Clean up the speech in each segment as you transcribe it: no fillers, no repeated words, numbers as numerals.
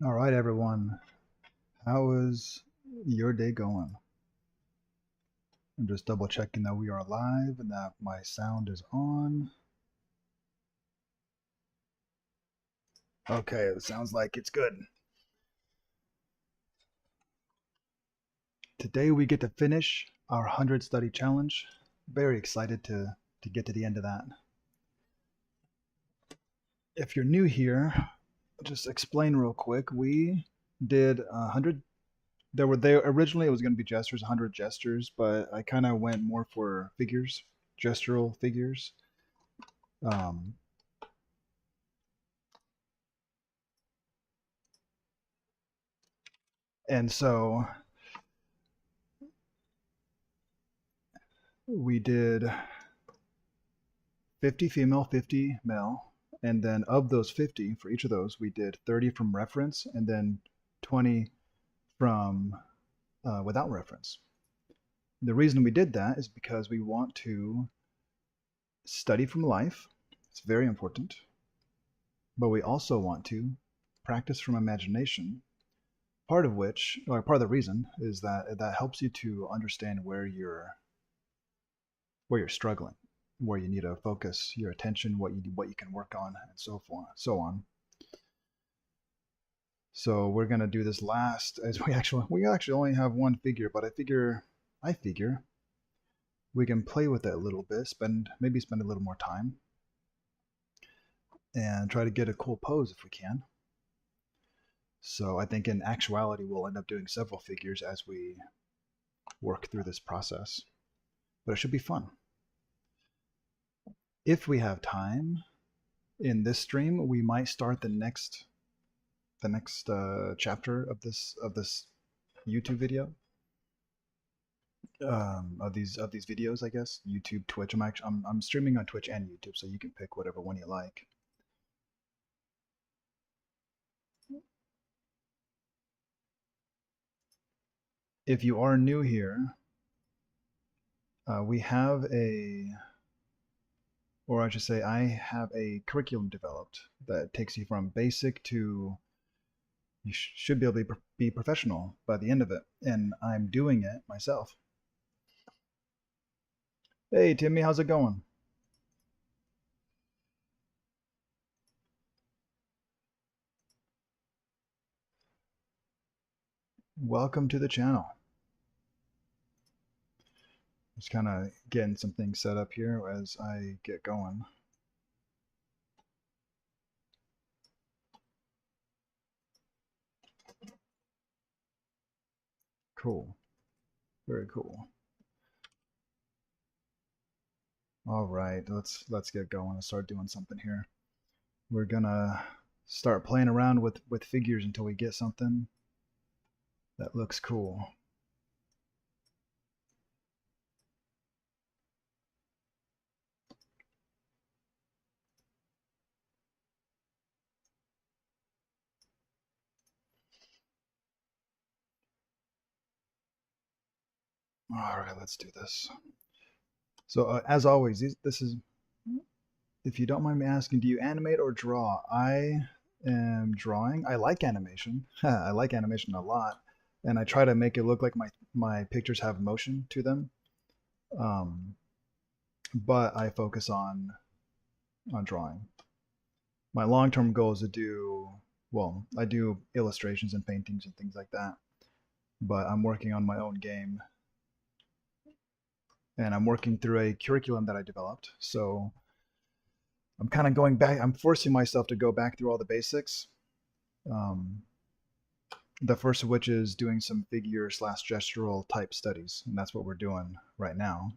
All right, everyone. How is your day going? I'm just double checking that we are live and that my sound is on. Okay, it sounds like it's good. Today we get to finish our 100 study challenge. Very excited to get to the end of that. If you're new here, just explain real quick. We did 100. There originally it was going to be gestures, 100 gestures, but I kind of went more for figures, gestural figures. Um, and so we did 50 female, 50 male, and then of those 50, for each of those, we did 30 from reference and then 20 from without reference. The reason we did that is because we want to study from life. It's very important. But we also want to practice from imagination, part of which, or part of the reason, is that that helps you to understand where you're struggling, where you need to focus your attention, what you can work on, and so forth, so on. So we're gonna do this last, as we actually only have one figure, but I figure we can play with it a little bit, maybe spend a little more time, and try to get a cool pose if we can. So I think in actuality we'll end up doing several figures as we work through this process, but it should be fun. If we have time in this stream, we might start the next chapter of this YouTube video, of these videos, I guess. YouTube, Twitch. I'm streaming on Twitch and YouTube, so you can pick whatever one you like. If you are new here, we have or I should say, I have a curriculum developed that takes you from basic to you should be able to be professional by the end of it, and I'm doing it myself. Hey Timmy, how's it going? Welcome to the channel. Just kind of getting some things set up here as I get going. Cool. Very cool. All right, let's get going and start doing something here. We're gonna start playing around with figures until we get something that looks cool. All right, let's do this. So as always, this is, if you don't mind me asking, do you animate or draw? I am drawing. I like animation. I like animation a lot, and I try to make it look like my pictures have motion to them. Um, but I focus on drawing. My long-term goal is to do, well, I do illustrations and paintings and things like that, but I'm working on my own game, and I'm working through a curriculum that I developed. So I'm kind of going back. I'm forcing myself to go back through all the basics. Um, the first of which is doing some figure slash gestural type studies, and that's what we're doing right now.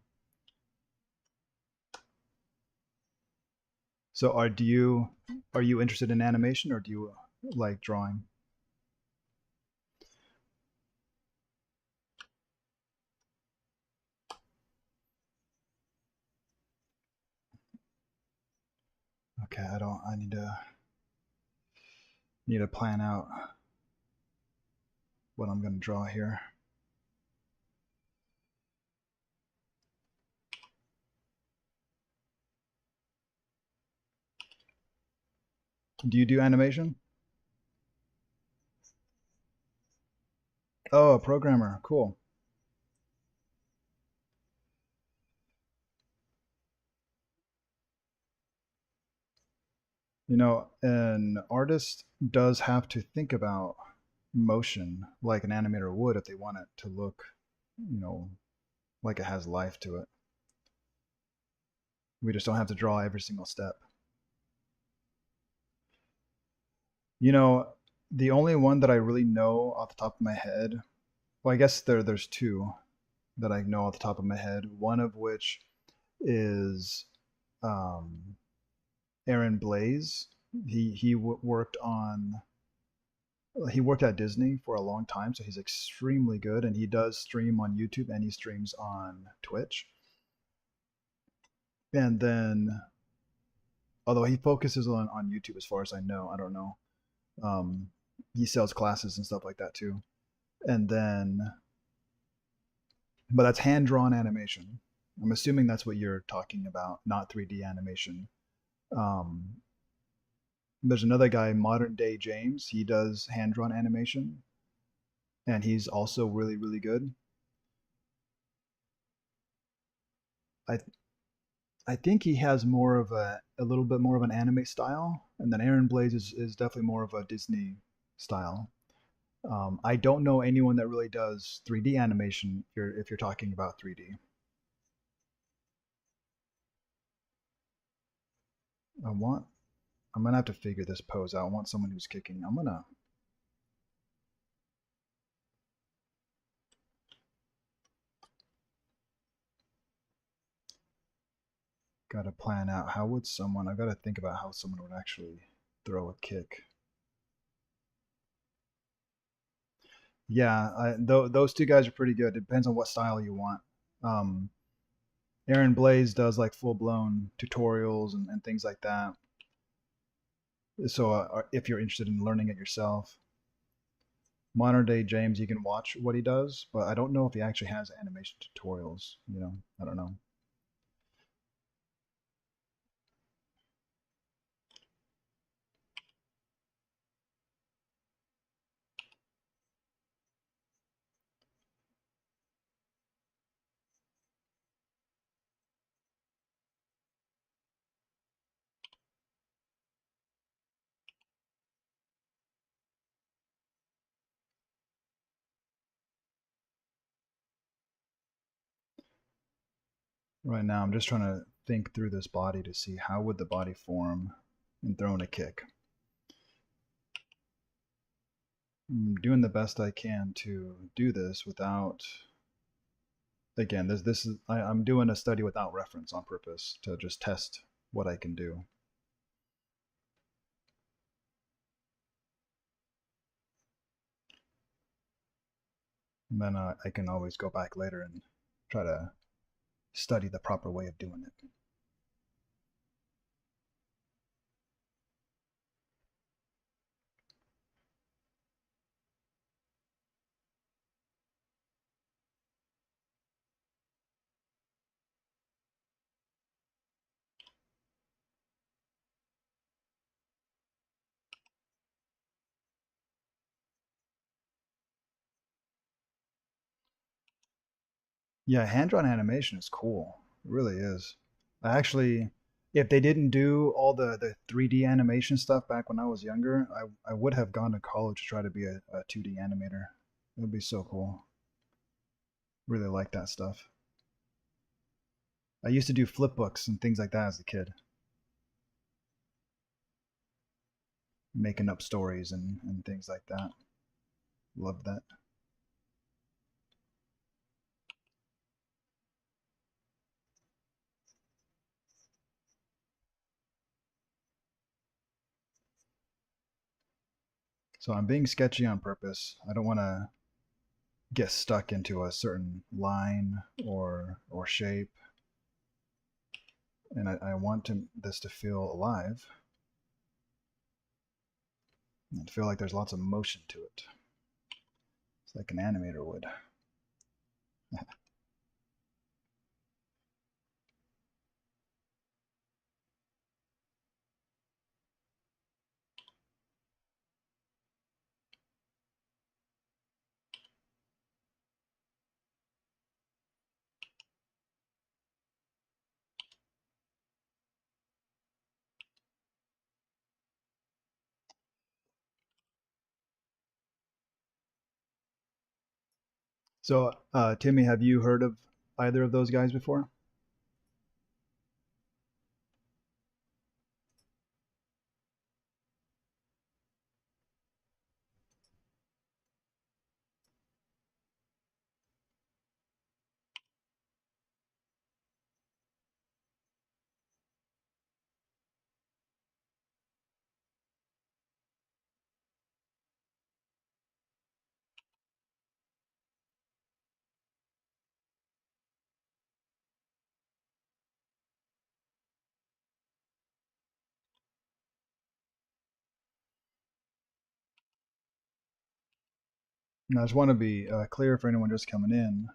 So are you interested in animation, or do you like drawing? Okay, I need to plan out what I'm going to draw here. Do you do animation? Oh, a programmer. Cool. You know, an artist does have to think about motion like an animator would if they want it to look, like it has life to it. We just don't have to draw every single step. You know, the only one that I really know off the top of my head, well, I guess there's two that I know off the top of my head. One of which is um, Aaron Blaise. Worked on he worked at Disney for a long time, so he's extremely good, and he does stream on YouTube and he streams on Twitch. And then, although he focuses on YouTube, as far as I know, I don't know. Um, he sells classes and stuff like that too. And then, but that's hand drawn animation. I'm assuming that's what you're talking about, not 3D animation. Um, there's another guy, Modern Day James. He does hand drawn animation, and he's also really really good. I I think he has more of a little bit more of an anime style, and then Aaron Blaze is definitely more of a Disney style. I don't know anyone that really does 3D animation. If you're talking about 3D, I want I'm gonna have to figure this pose out. I want someone who's kicking. I'm gonna gotta plan out how would someone. I gotta think about how someone would actually throw a kick. Yeah, those two guys are pretty good. It depends on what style you want. Um, Aaron Blaze does like full blown tutorials and things like that. So if you're interested in learning it yourself, modern day James, you can watch what he does, but I don't know if he actually has animation tutorials. I don't know. Right now, I'm just trying to think through this body to see how would the body form in throwing a kick. I'm doing the best I can to do this without. Again, this is I'm doing a study without reference on purpose to just test what I can do. And then I can always go back later and try to study the proper way of doing it. Yeah, hand drawn animation is cool. It really is. I actually, if they didn't do all the 3D animation stuff back when I was younger, I would have gone to college to try to be a 2D animator. It would be so cool. Really like that stuff. I used to do flip books and things like that as a kid, making up stories and things like that. Loved that. So I'm being sketchy on purpose. I don't want to get stuck into a certain line or shape, and I want this to feel alive and feel like there's lots of motion to it. It's like an animator would. So, Timmy, have you heard of either of those guys before? And I just want to be clear for anyone just coming in.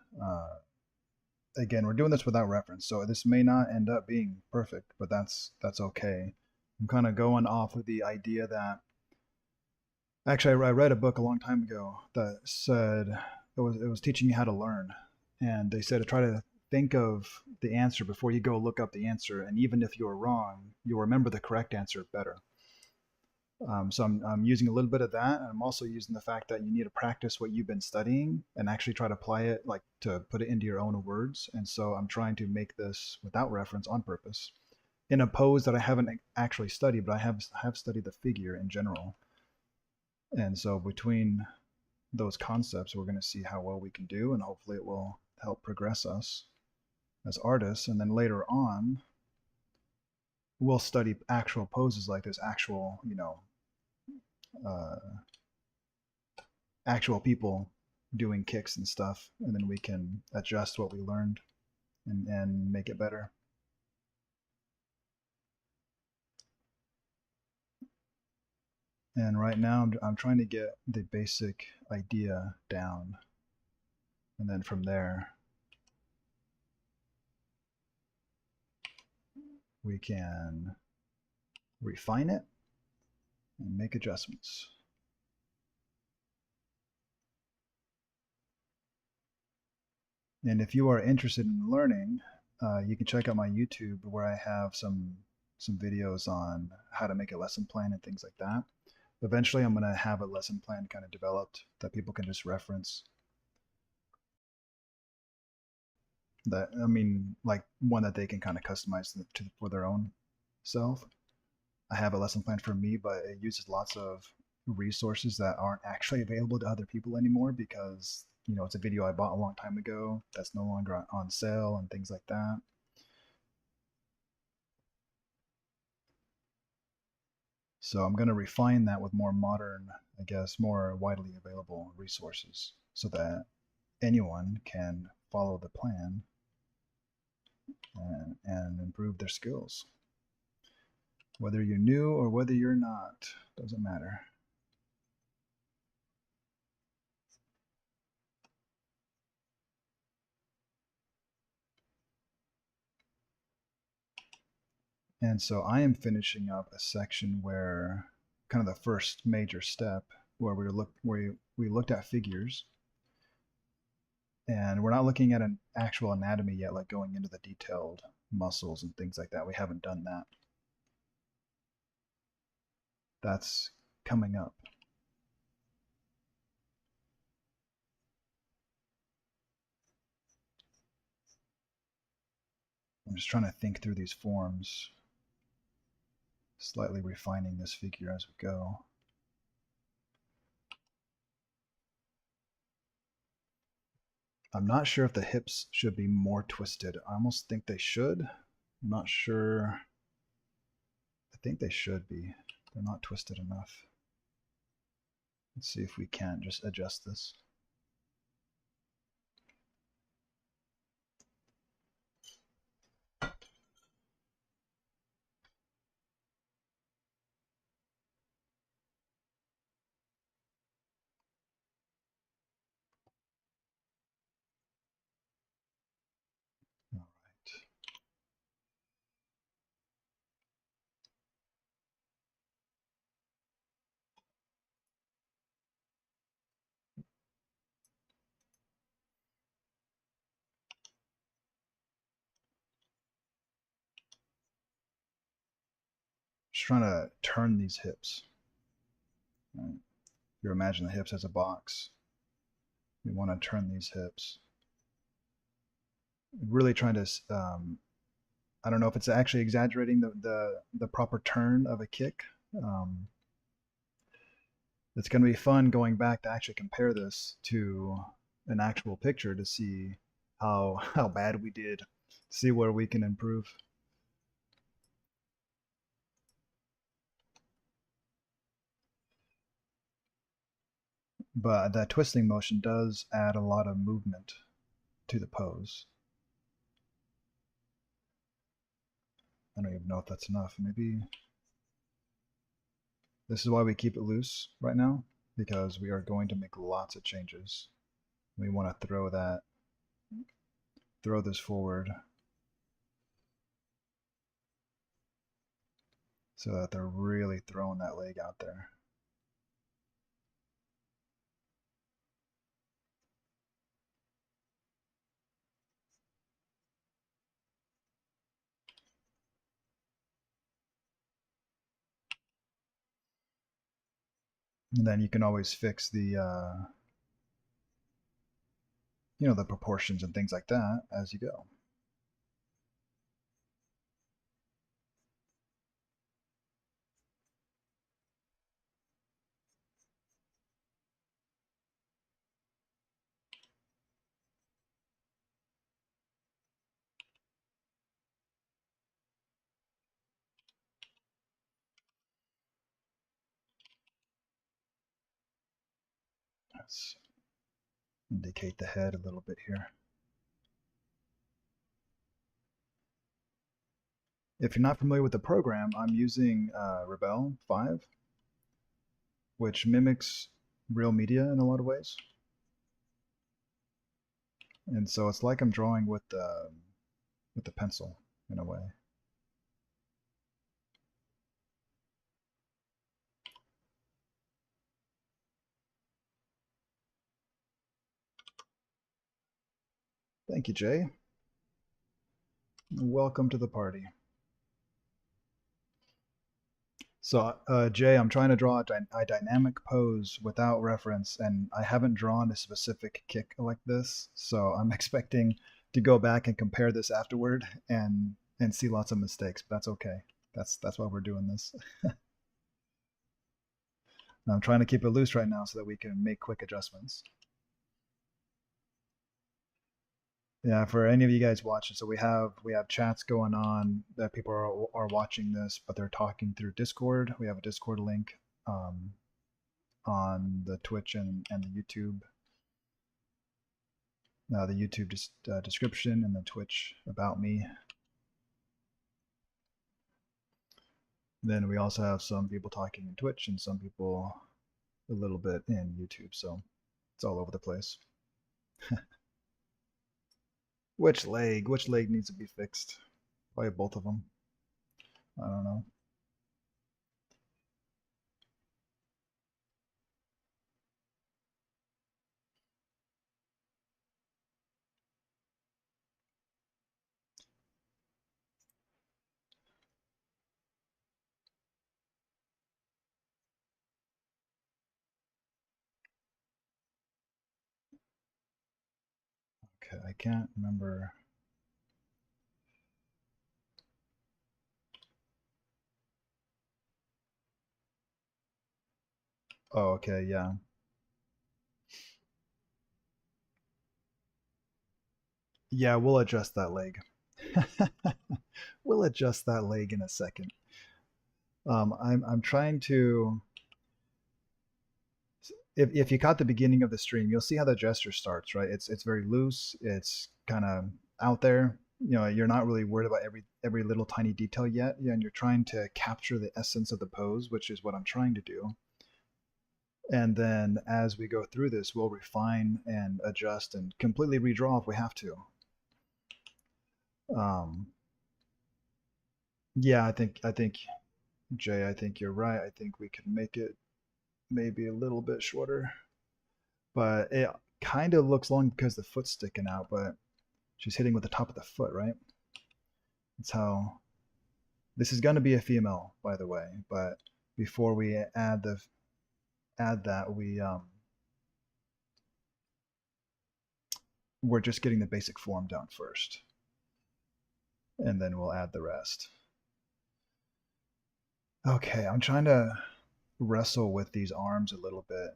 Again, we're doing this without reference, so this may not end up being perfect, but that's okay. I'm kind of going off of the idea that actually I read a book a long time ago that said it was teaching you how to learn, and they said to try to think of the answer before you go look up the answer, and even if you're wrong, you'll remember the correct answer better. So I'm using a little bit of that, and I'm also using the fact that you need to practice what you've been studying and actually try to apply it, like to put it into your own words. And so I'm trying to make this without reference on purpose in a pose that I haven't actually studied, but I have studied the figure in general. And so between those concepts, we're going to see how well we can do, and hopefully it will help progress us as artists. And then later on, we'll study actual poses like this, uh, actual people doing kicks and stuff, and then we can adjust what we learned and make it better. And right now, I'm trying to get the basic idea down, and then from there, we can refine it and make adjustments. And if you are interested in learning, you can check out my YouTube where I have some videos on how to make a lesson plan and things like that. Eventually, I'm going to have a lesson plan kind of developed that people can just reference. That I mean, like one that they can kind of customize for their own self. I have a lesson plan for me, but it uses lots of resources that aren't actually available to other people anymore because it's a video I bought a long time ago that's no longer on sale and things like that. So I'm going to refine that with more modern, I guess, more widely available resources so that anyone can follow the plan and improve their skills. Whether you're new or whether you're not, doesn't matter. And so I am finishing up a section where kind of the first major step where we looked at figures, and we're not looking at an actual anatomy yet, like going into the detailed muscles and things like that. We haven't done that. That's coming up. I'm just trying to think through these forms, slightly refining this figure as we go. I'm not sure if the hips should be more twisted. I almost think they should. I'm not sure. I think they should be. They're not twisted enough. Let's see if we can just adjust this. All right. Just trying to turn these hips. Right? You imagine the hips as a box. We want to turn these hips. Really trying to, I don't know if it's actually exaggerating the proper turn of a kick. Um, it's going to be fun going back to actually compare this to an actual picture to see how bad we did, see where we can improve. But that twisting motion does add a lot of movement to the pose. I don't even know if that's enough. Maybe this is why we keep it loose right now, because we are going to make lots of changes. We want to throw this forward so that they're really throwing that leg out there. And then you can always fix the the proportions and things like that as you go. Let's indicate the head a little bit here. If you're not familiar with the program, I'm using Rebel 5, which mimics real media in a lot of ways. And so it's like I'm drawing with the pencil in a way. Thank you, Jay. Welcome to the party. So, Jay, I'm trying to draw a dynamic pose without reference, and I haven't drawn a specific kick like this. So I'm expecting to go back and compare this afterward and see lots of mistakes. But that's okay. That's why we're doing this. I'm trying to keep it loose right now so that we can make quick adjustments. Yeah, for any of you guys watching, so we have chats going on that people are watching this, but they're talking through Discord. We have a Discord link on the Twitch and the YouTube. The YouTube description and the Twitch about me. Then we also have some people talking in Twitch and some people a little bit in YouTube. So it's all over the place. Which leg? Which leg needs to be fixed? Probably both of them. I don't know. Okay, I can't remember. Oh, okay, yeah. Yeah, we'll adjust that leg. We'll adjust that leg in a second. I'm trying to. If you caught the beginning of the stream, you'll see how the gesture starts, right? It's very loose. It's kind of out there. You're not really worried about every little tiny detail yet, and you're trying to capture the essence of the pose, which is what I'm trying to do. And then as we go through this, we'll refine and adjust and completely redraw if we have to. Um, yeah, I think Jay, I think you're right. I think we can make it maybe a little bit shorter, but it kind of looks long because the foot's sticking out, but she's hitting with the top of the foot, right? That's how. This is going to be a female, by the way, but before we add that, we we're just getting the basic form down first, and then we'll add the rest. Okay, I'm trying to wrestle with these arms a little bit.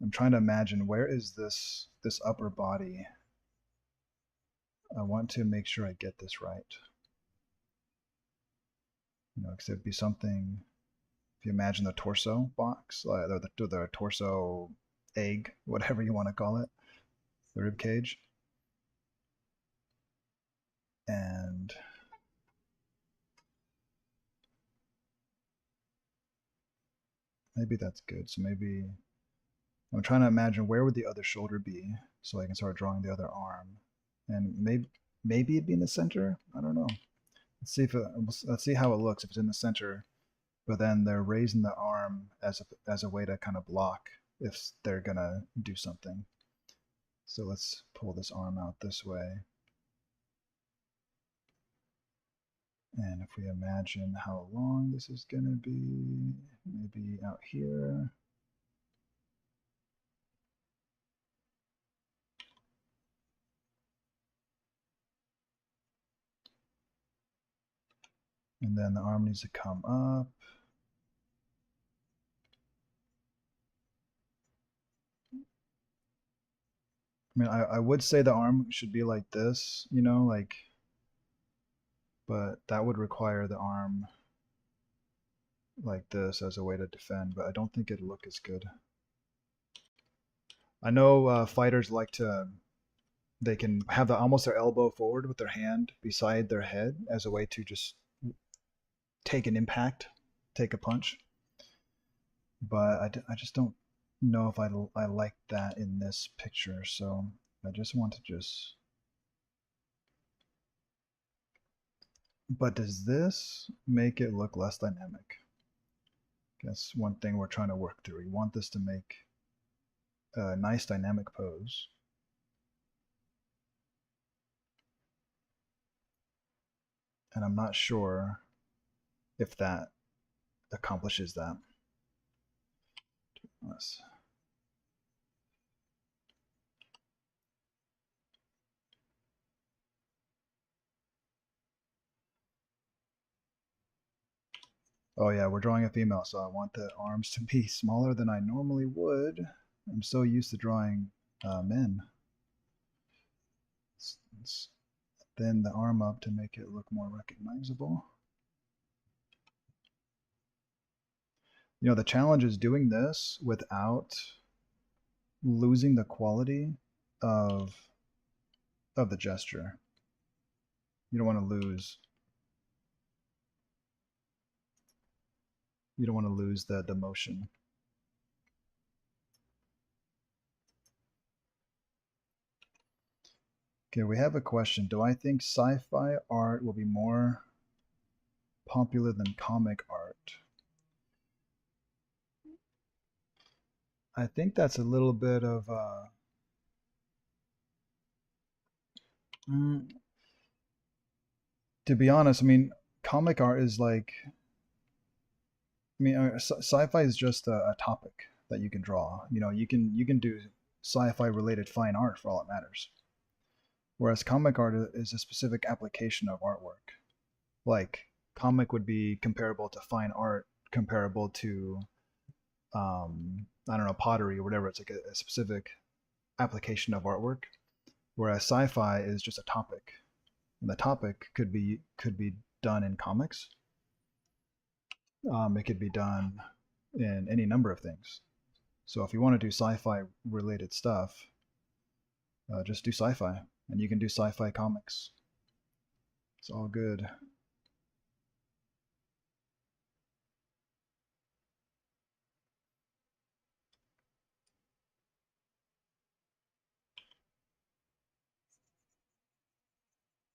I'm trying to imagine, where is this upper body? I want to make sure I get this right. You know, because it'd be something, if you imagine the torso box, the torso egg, whatever you want to call it, the rib cage. And maybe that's good. So maybe I'm trying to imagine, where would the other shoulder be, so I can start drawing the other arm. And maybe it'd be in the center. I don't know. Let's see how it looks if it's in the center, but then they're raising the arm as a way to kind of block if they're gonna do something. So let's pull this arm out this way. And if we imagine how long this is gonna be, maybe out here. And then the arm needs to come up. I mean, I would say the arm should be like this, you know, like, but that would require the arm like this as a way to defend, but I don't think it'd look as good. I know fighters like to, they can have almost their elbow forward with their hand beside their head as a way to just take an impact, take a punch. But I just don't know if I like that in this picture, so I just want to just... But does this make it look less dynamic? That's one thing we're trying to work through. We want this to make a nice dynamic pose. And I'm not sure if that accomplishes that. Let's... Oh yeah, we're drawing a female, so I want the arms to be smaller than I normally would. I'm so used to drawing men. Let's thin the arm up to make it look more recognizable. You know, the challenge is doing this without losing the quality of the gesture. You don't want to lose... You don't want to lose the motion. Okay, we have a question. Do I think sci-fi art will be more popular than comic art? I think that's a little bit of to be honest, I mean, comic art is like, I mean, sci-fi is just a topic that you can draw. You know, you can do sci-fi related fine art for all it matters. Whereas comic art is a specific application of artwork. Like, comic would be comparable to fine art, comparable to I don't know, pottery or whatever. It's like a specific application of artwork. Whereas sci-fi is just a topic, and the topic could be done in comics. It could be done in any number of things. So if you want to do sci-fi related stuff, just do sci-fi, and you can do sci-fi comics. It's all good.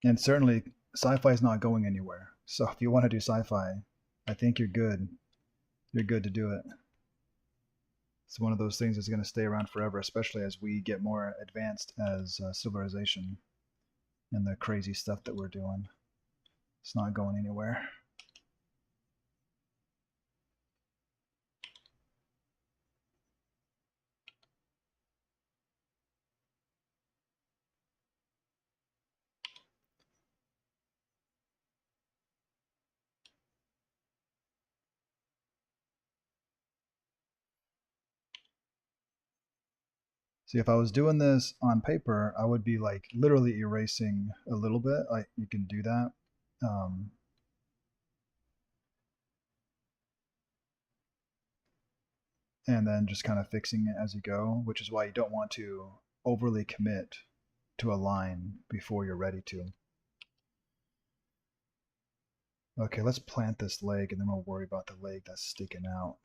And certainly, sci-fi is not going anywhere. So if you want to do sci-fi, I think you're good. You're good to do it. It's one of those things that's going to stay around forever, especially as we get more advanced as civilization and the crazy stuff that we're doing. It's not going anywhere. See, if I was doing this on paper, I would be like literally erasing a little bit. Like you can do that. Um, and then just kind of fixing it as you go, which is why you don't want to overly commit to a line before you're ready to. Okay, let's plant this leg and then we'll worry about the leg that's sticking out.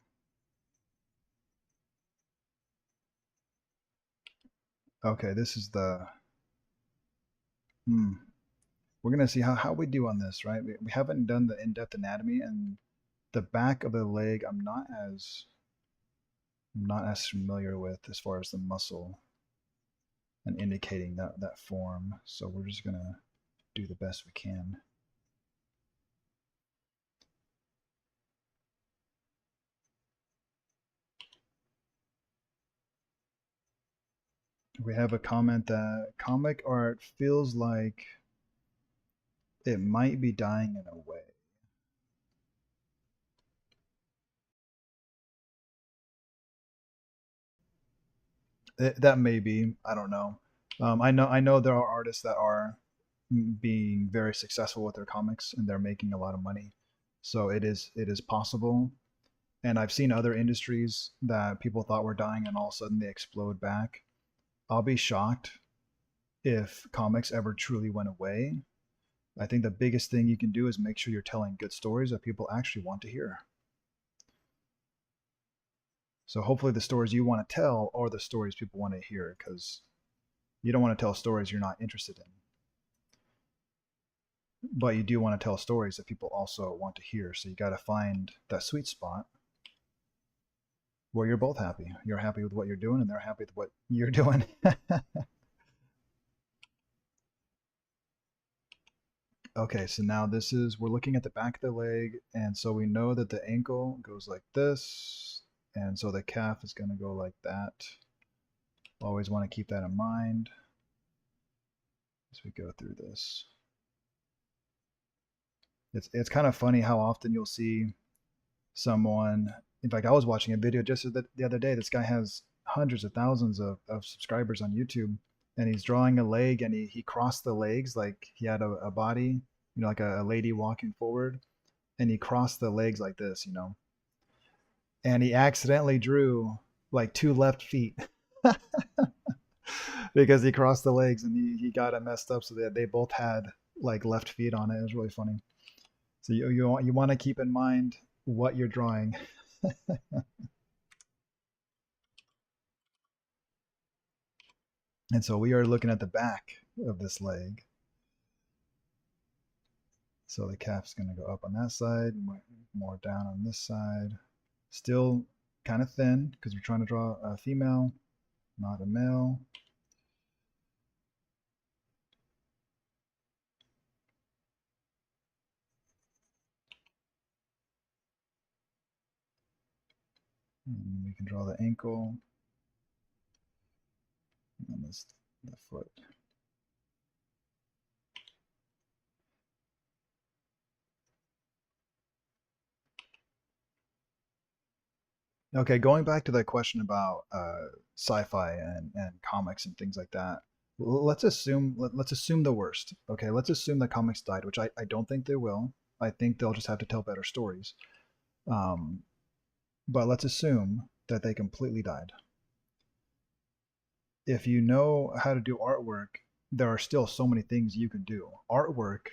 Okay, this is the, we're gonna see how we do on this, right? We haven't done the in-depth anatomy, and the back of the leg I'm not as familiar with as far as the muscle and indicating that form. So we're just gonna do the best we can. We have a comment that comic art feels like it might be dying in a way. That may be. I don't know. I know there are artists that are being very successful with their comics and they're making a lot of money. So it is possible. And I've seen other industries that people thought were dying and all of a sudden they explode back. I'll be shocked if comics ever truly went away. I think the biggest thing you can do is make sure you're telling good stories that people actually want to hear. So hopefully the stories you want to tell are the stories people want to hear, because you don't want to tell stories you're not interested in. But you do want to tell stories that people also want to hear. So you got to find that sweet spot where you're both happy. You're happy with what you're doing and they're happy with what you're doing. Okay, so now we're looking at the back of the leg, and so we know that the ankle goes like this, and so the calf is going to go like that. Always want to keep that in mind as we go through this. It's kind of funny how often you'll see someone. In fact, I was watching a video just the other day. This guy has hundreds of thousands of subscribers on YouTube, and he's drawing a leg, and he crossed the legs like he had a body, like a lady walking forward, and he crossed the legs like this. And he accidentally drew like two left feet because he crossed the legs and he got it messed up so that they both had like left feet on it. It was really funny. So you want to keep in mind what you're drawing. And so we are looking at the back of this leg. So the calf's going to go up on that side, more down on this side. Still kind of thin because we're trying to draw a female, not a male. And we can draw the ankle and the foot. Okay, going back to that question about sci-fi and comics and things like that. Let's assume the worst. Okay, let's assume that comics died, which I don't think they will. I think they'll just have to tell better stories. Um, but let's assume that they completely died. If you know how to do artwork, there are still so many things you can do. Artwork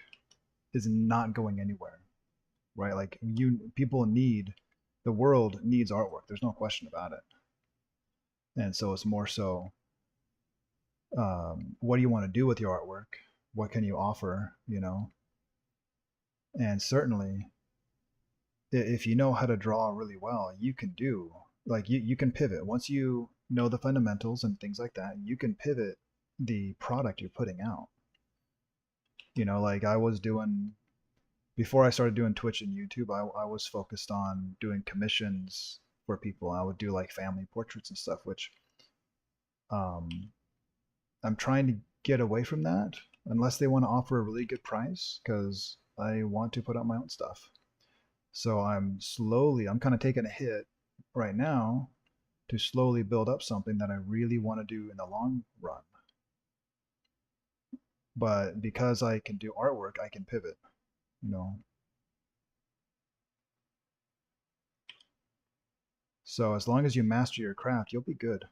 is not going anywhere, right? Like the world needs artwork. There's no question about it. And so it's more so, what do you want to do with your artwork? What can you offer? And certainly, if you know how to draw really well, you can do like you can pivot once you know the fundamentals and things like that. You can pivot the product you're putting out. Like I was doing before I started doing Twitch and YouTube. I was focused on doing commissions for people. I would do like family portraits and stuff, which um, I'm trying to get away from that unless they want to offer a really good price, because I want to put out my own stuff. So I'm kind of taking a hit right now to slowly build up something that I really want to do in the long run. But because I can do artwork, I can pivot, you know. So as long as you master your craft, you'll be good.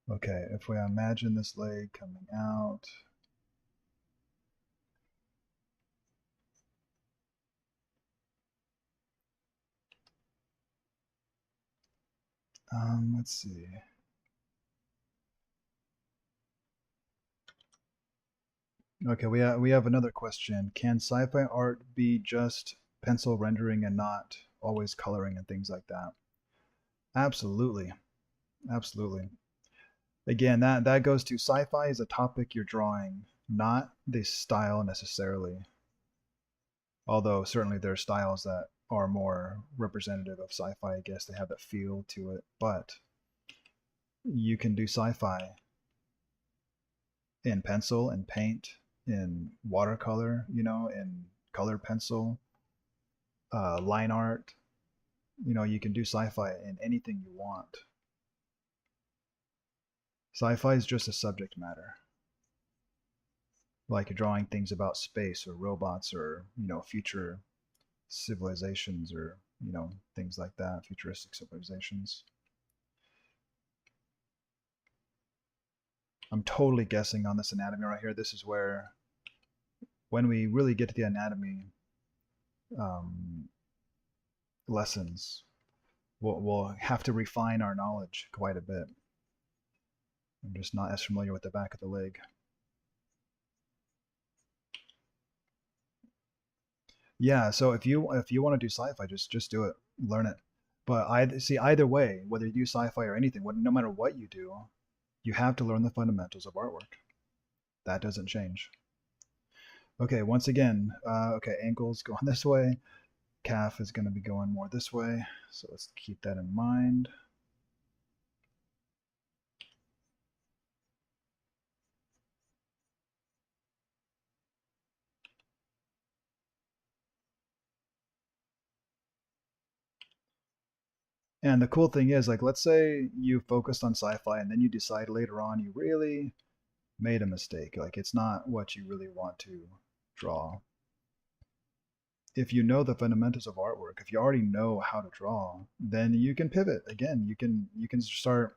Okay, if we imagine this leg coming out, let's see. Okay, we have another question. Can sci-fi art be just pencil rendering and not always coloring and things like that? Absolutely, absolutely. Again, that goes to sci-fi is a topic you're drawing, not the style necessarily. Although certainly there are styles that are more representative of sci-fi. I guess they have that feel to it, but you can do sci-fi in pencil and paint, in watercolor, in colored pencil, line art. You can do sci-fi in anything you want. Sci-fi is just a subject matter. Like you're drawing things about space or robots or, future civilizations or, things like that, futuristic civilizations. I'm totally guessing on this anatomy right here. This is where, when we really get to the anatomy um, lessons, we'll have to refine our knowledge quite a bit. I'm just not as familiar with the back of the leg. Yeah, so if you want to do sci-fi, just do it, learn it. But I see either way, whether you do sci-fi or anything, no matter what you do, you have to learn the fundamentals of artwork. That doesn't change. Okay, once again, okay, ankle's going this way, calf is going to be going more this way, so let's keep that in mind. And the cool thing is, like, let's say you focused on sci-fi and then you decide later on you really made a mistake. Like, it's not what you really want to draw. If you know the fundamentals of artwork, if you already know how to draw, then you can pivot. Again, you can start.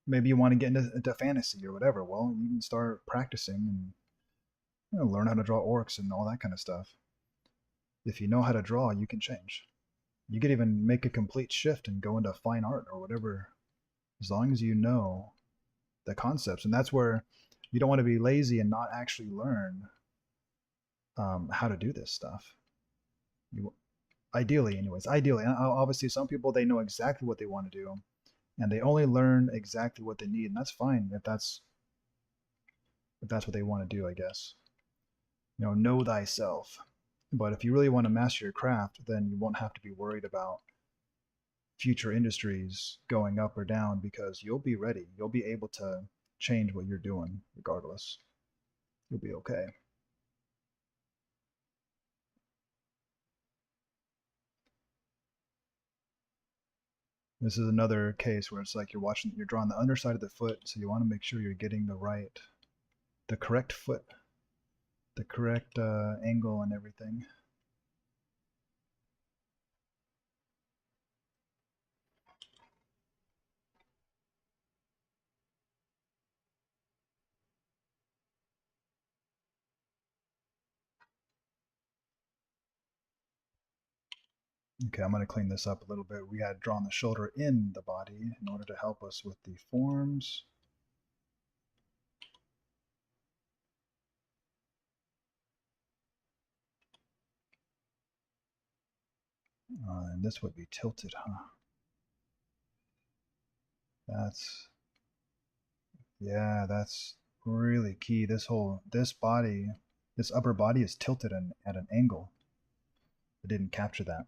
Maybe you want to get into fantasy or whatever. Well, you can start practicing and learn how to draw orcs and all that kind of stuff. If you know how to draw, you can change. You could even make a complete shift and go into fine art or whatever, as long as you know the concepts. And that's where you don't want to be lazy and not actually learn how to do this stuff. You, ideally, anyways, ideally, obviously, some people they know exactly what they want to do, and they only learn exactly what they need, and that's fine if that's what they want to do, I guess. Know thyself. But if you really want to master your craft, then you won't have to be worried about future industries going up or down because you'll be ready. You'll be able to change what you're doing regardless. You'll be okay. This is another case where it's like you're drawing the underside of the foot, so you want to make sure you're getting the correct foot, the correct angle and everything. Okay, I'm going to clean this up a little bit. We had drawn the shoulder in the body in order to help us with the forms. And this would be tilted, huh? That's, yeah, that's really key. This upper body is tilted at an angle. I didn't capture that.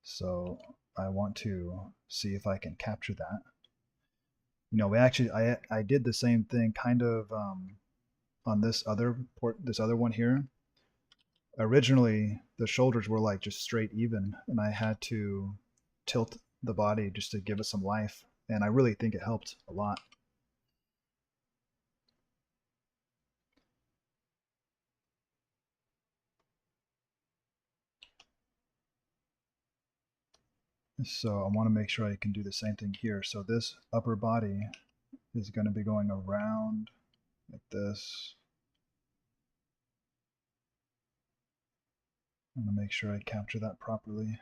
So I want to see if I can capture that. We actually I did the same thing kind of on this other one here. Originally, the shoulders were like just straight even, and I had to tilt the body just to give it some life, and I really think it helped a lot. So I want to make sure I can do the same thing here. So this upper body is going to be going around like this. I want to make sure I capture that properly.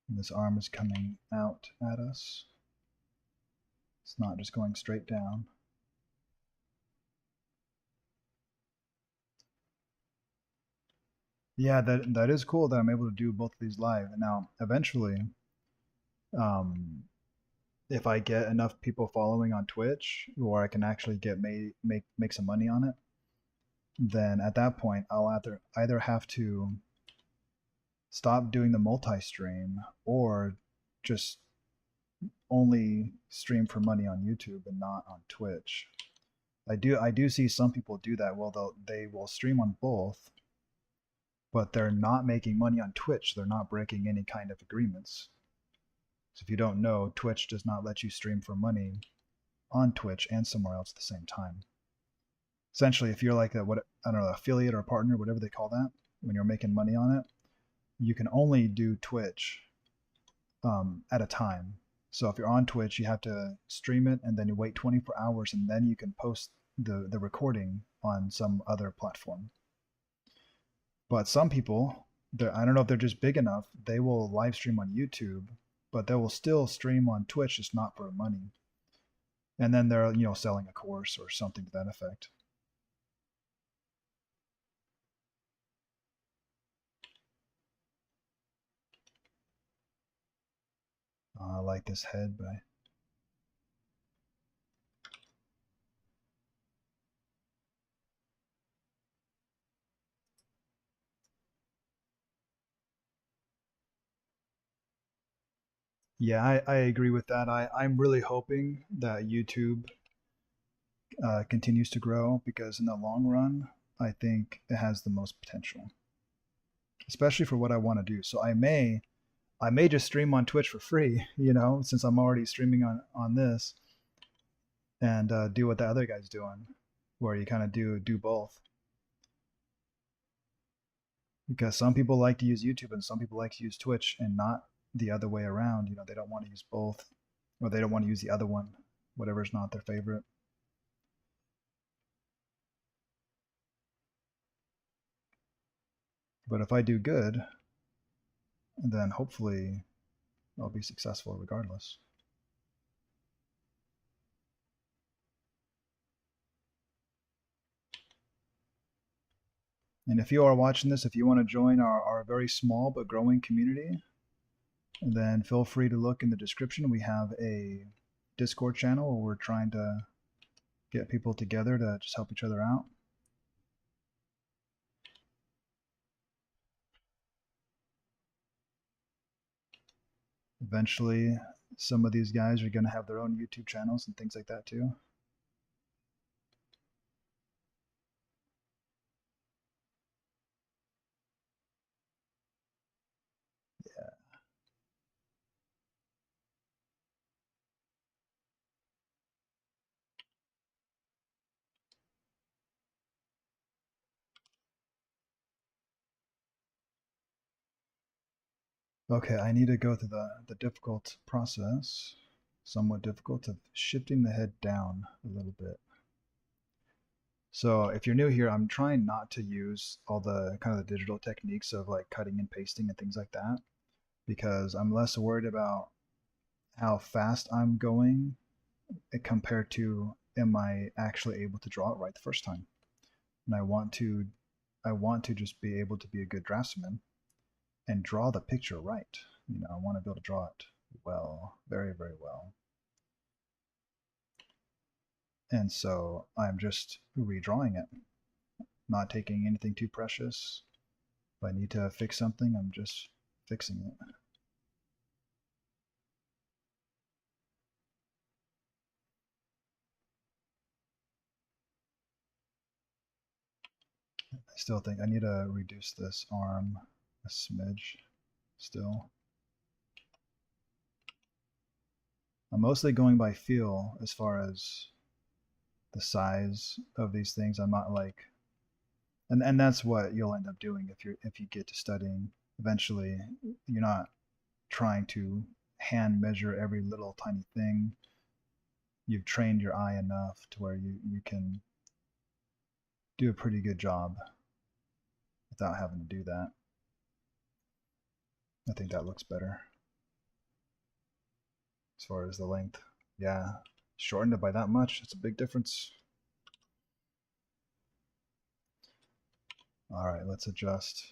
And this arm is coming out at us. It's not just going straight down. Yeah, that is cool that I'm able to do both of these live. Now, eventually, um, if I get enough people following on Twitch, or I can actually get make some money on it, then at that point I'll either have to stop doing the multi-stream or just only stream for money on YouTube and not on Twitch. I do see some people do that. Well, they will stream on both, but they're not making money on Twitch. They're not breaking any kind of agreements. So if you don't know, Twitch does not let you stream for money on Twitch and somewhere else at the same time. Essentially, if you're like what I don't know, affiliate or a partner, whatever they call that, when you're making money on it, you can only do Twitch at a time. So if you're on Twitch, you have to stream it and then you wait 24 hours and then you can post the recording on some other platform. But some people, I don't know if they're just big enough, they will live stream on YouTube, but they will still stream on Twitch, just not for money. And then they're selling a course or something to that effect. I like this head, but yeah, I agree with that. I'm really hoping that YouTube continues to grow because in the long run, I think it has the most potential, especially for what I want to do. So I may just stream on Twitch for free, since I'm already streaming on this, and do what the other guy's doing, where you kind of do both. Because some people like to use YouTube and some people like to use Twitch, and not the other way around. They don't want to use both, or they don't want to use the other one, whatever's not their favorite. But if I do good, then hopefully I'll be successful regardless. And if you are watching this, if you want to join our very small but growing community, then feel free to look in the description. We have a Discord channel where we're trying to get people together to just help each other out. Eventually, some of these guys are going to have their own YouTube channels and things like that too. Okay, I need to go through the difficult process, somewhat difficult, of shifting the head down a little bit. So if you're new here, I'm trying not to use all the kind of the digital techniques of like cutting and pasting and things like that, because I'm less worried about how fast I'm going compared to am I actually able to draw it right the first time. And I want to just be able to be a good draftsman and draw the picture right. I want to be able to draw it well, very, very well. And so I'm just redrawing it. not taking anything too precious. If I need to fix something, I'm just fixing it. I still think I need to reduce this arm a smidge still. I'm mostly going by feel as far as the size of these things. I'm not like, and that's what you'll end up doing if you get to studying eventually. You're not trying to hand measure every little tiny thing. You've trained your eye enough to where you can do a pretty good job without having to do that. I think that looks better as far as the length. Yeah, shortened it by that much. It's a big difference. All right, let's adjust.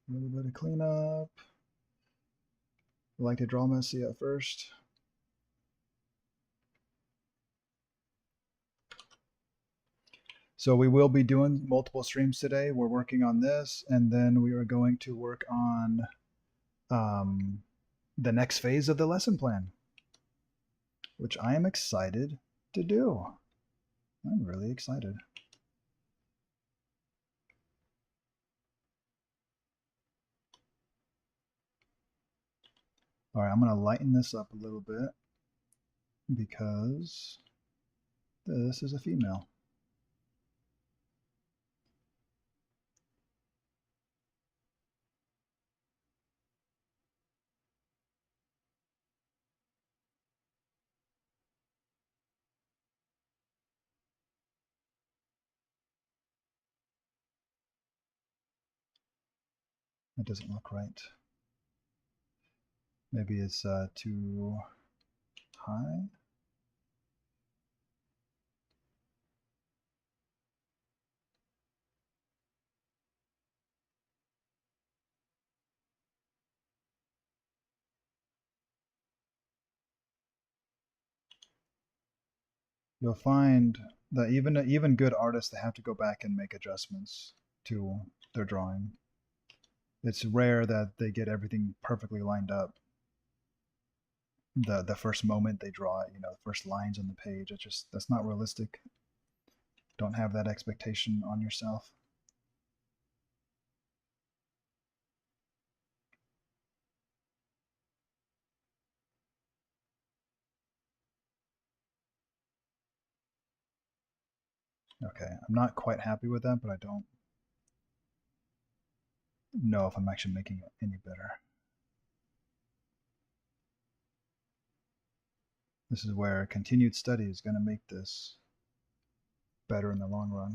A little bit of cleanup. I like to draw messy at first. So we will be doing multiple streams today. We're working on this, and then we are going to work on the next phase of the lesson plan, which I am excited to do. I'm really excited. All right, I'm going to lighten this up a little bit because this is a female. It doesn't look right. Maybe it's too high. You'll find that even good artists, they have to go back and make adjustments to their drawing. It's rare that they get everything perfectly lined up the first moment they draw it, the first lines on the page. It's just, that's not realistic. Don't have that expectation on yourself. Okay, I'm not quite happy with that, but I don't know if I'm actually making it any better. This is where continued study is going to make this better in the long run.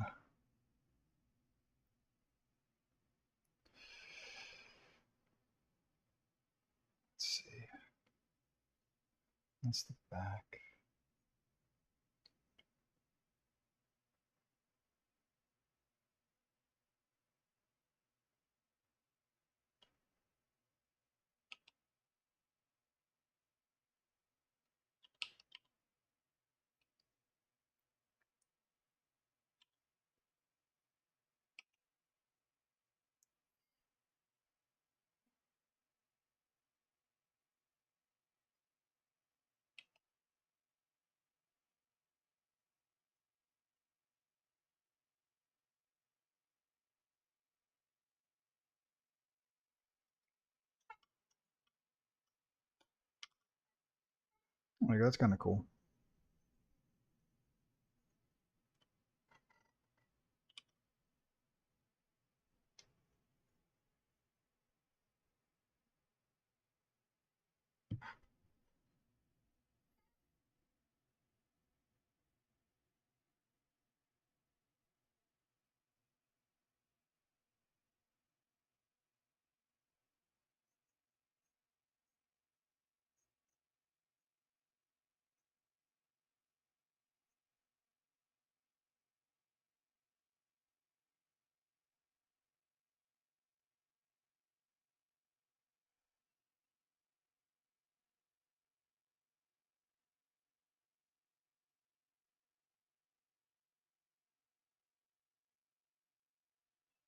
Let's see. That's the back. Like, that's kind of cool.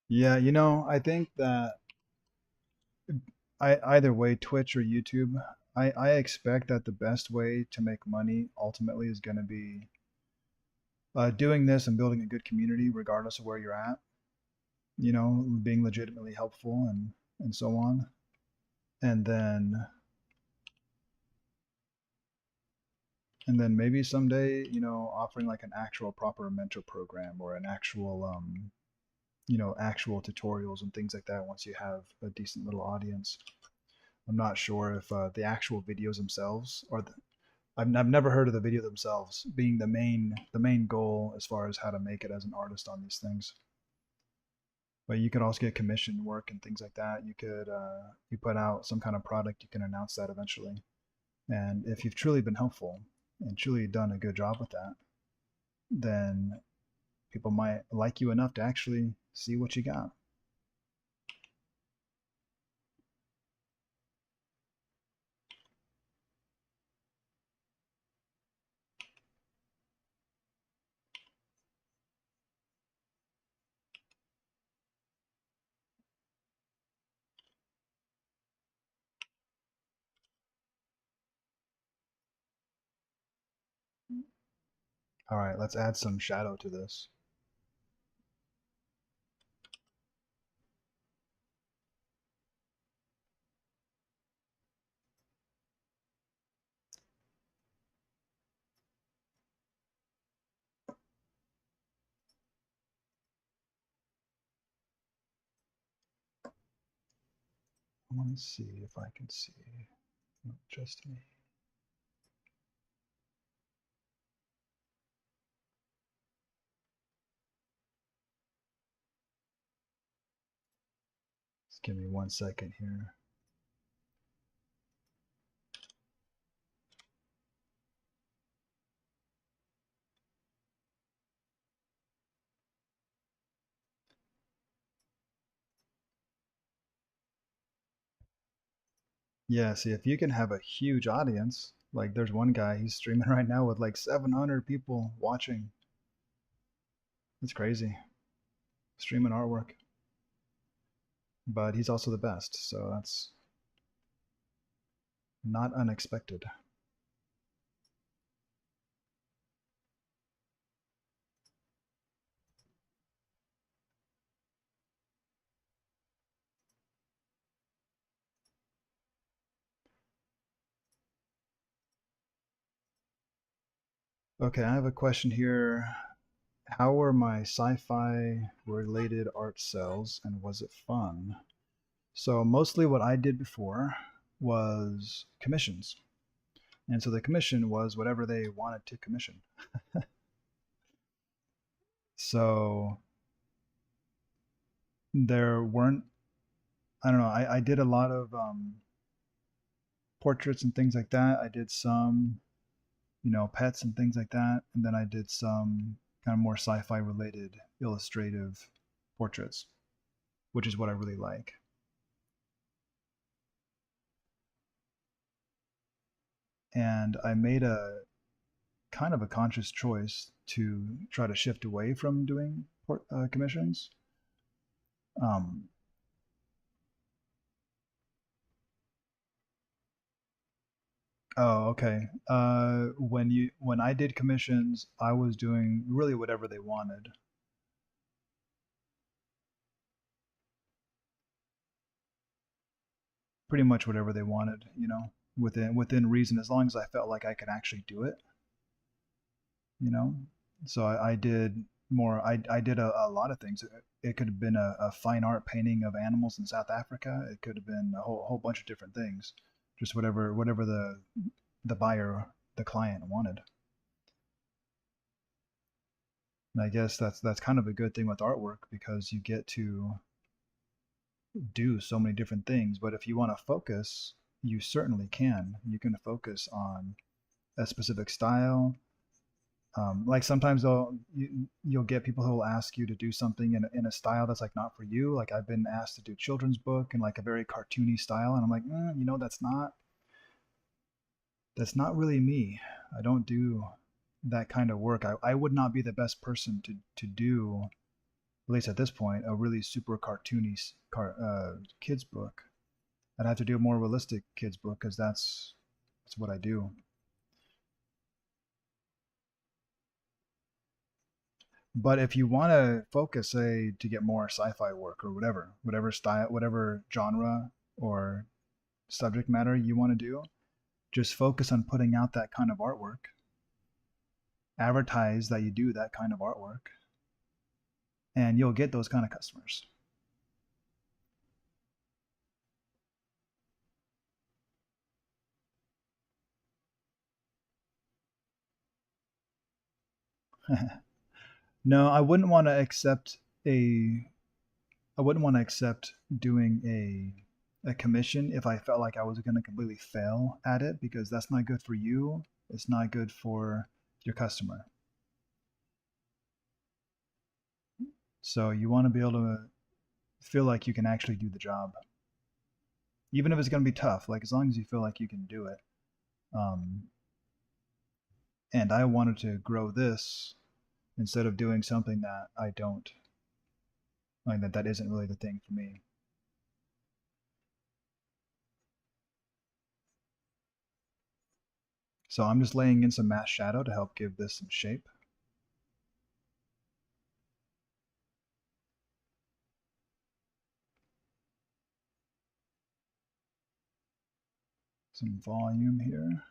Yeah, I think that either way, Twitch or YouTube, I expect that the best way to make money ultimately is going to be doing this and building a good community, regardless of where you're at. Being legitimately helpful and so on. And then maybe someday, offering like an actual proper mentor program or an actual actual tutorials and things like that once you have a decent little audience. I'm not sure if the actual videos themselves are I've never heard of the video themselves being the main goal as far as how to make it as an artist on these things. But you could also get commission work and things like that. You put out some kind of product, you can announce that eventually. And if you've truly been helpful and truly done a good job with that, then people might like you enough to actually see what you got. All right, let's add some shadow to this. I want to see if I can see. Not just me. Just give me 1 second here. Yeah, see, if you can have a huge audience, like there's one guy, he's streaming right now with like 700 people watching. It's crazy. Streaming artwork. But he's also the best, so that's not unexpected. Okay, I have a question here. How were my sci-fi related art sales and was it fun? So mostly what I did before was commissions. And so the commission was whatever they wanted to commission. So there weren't, I don't know, I did a lot of portraits and things like that. I did some, pets and things like that. And then I did some kind of more sci fi related illustrative portraits, which is what I really like. And I made a kind of a conscious choice to try to shift away from doing commissions. Um, oh, okay. When I did commissions, I was doing really whatever they wanted. Pretty much whatever they wanted, within reason, as long as I felt like I could actually do it, you know. So I did more. I did a lot of things. It could have been a fine art painting of animals in South Africa. It could have been a whole bunch of different things, just whatever the buyer, the client wanted. And I guess that's kind of a good thing with artwork because you get to do so many different things. But if you want to focus, you certainly can. You can focus on a specific style. Like sometimes you'll get people who will ask you to do something in a style that's like not for you. Like I've been asked to do children's book in like a very cartoony style, and I'm like, that's not really me. I don't do that kind of work. I would not be the best person to do at least at this point, a really super cartoony kids book. I'd have to do a more realistic kids book because that's what I do. But if you want to focus, say, to get more sci-fi work or whatever style, whatever genre or subject matter you want to do, just focus on putting out that kind of artwork. Advertise that you do that kind of artwork, and you'll get those kind of customers. No, a I wouldn't want to accept doing a commission if I felt like I was going to completely fail at it, because that's not good for you. It's not good for your customer. So you want to be able to feel like you can actually do the job, even if it's going to be tough. Like as long as you feel like you can do it. Um, and I wanted to grow this instead of doing something that I don't like, that isn't really the thing for me. So I'm just laying in some matte shadow to help give this some shape. Some volume here.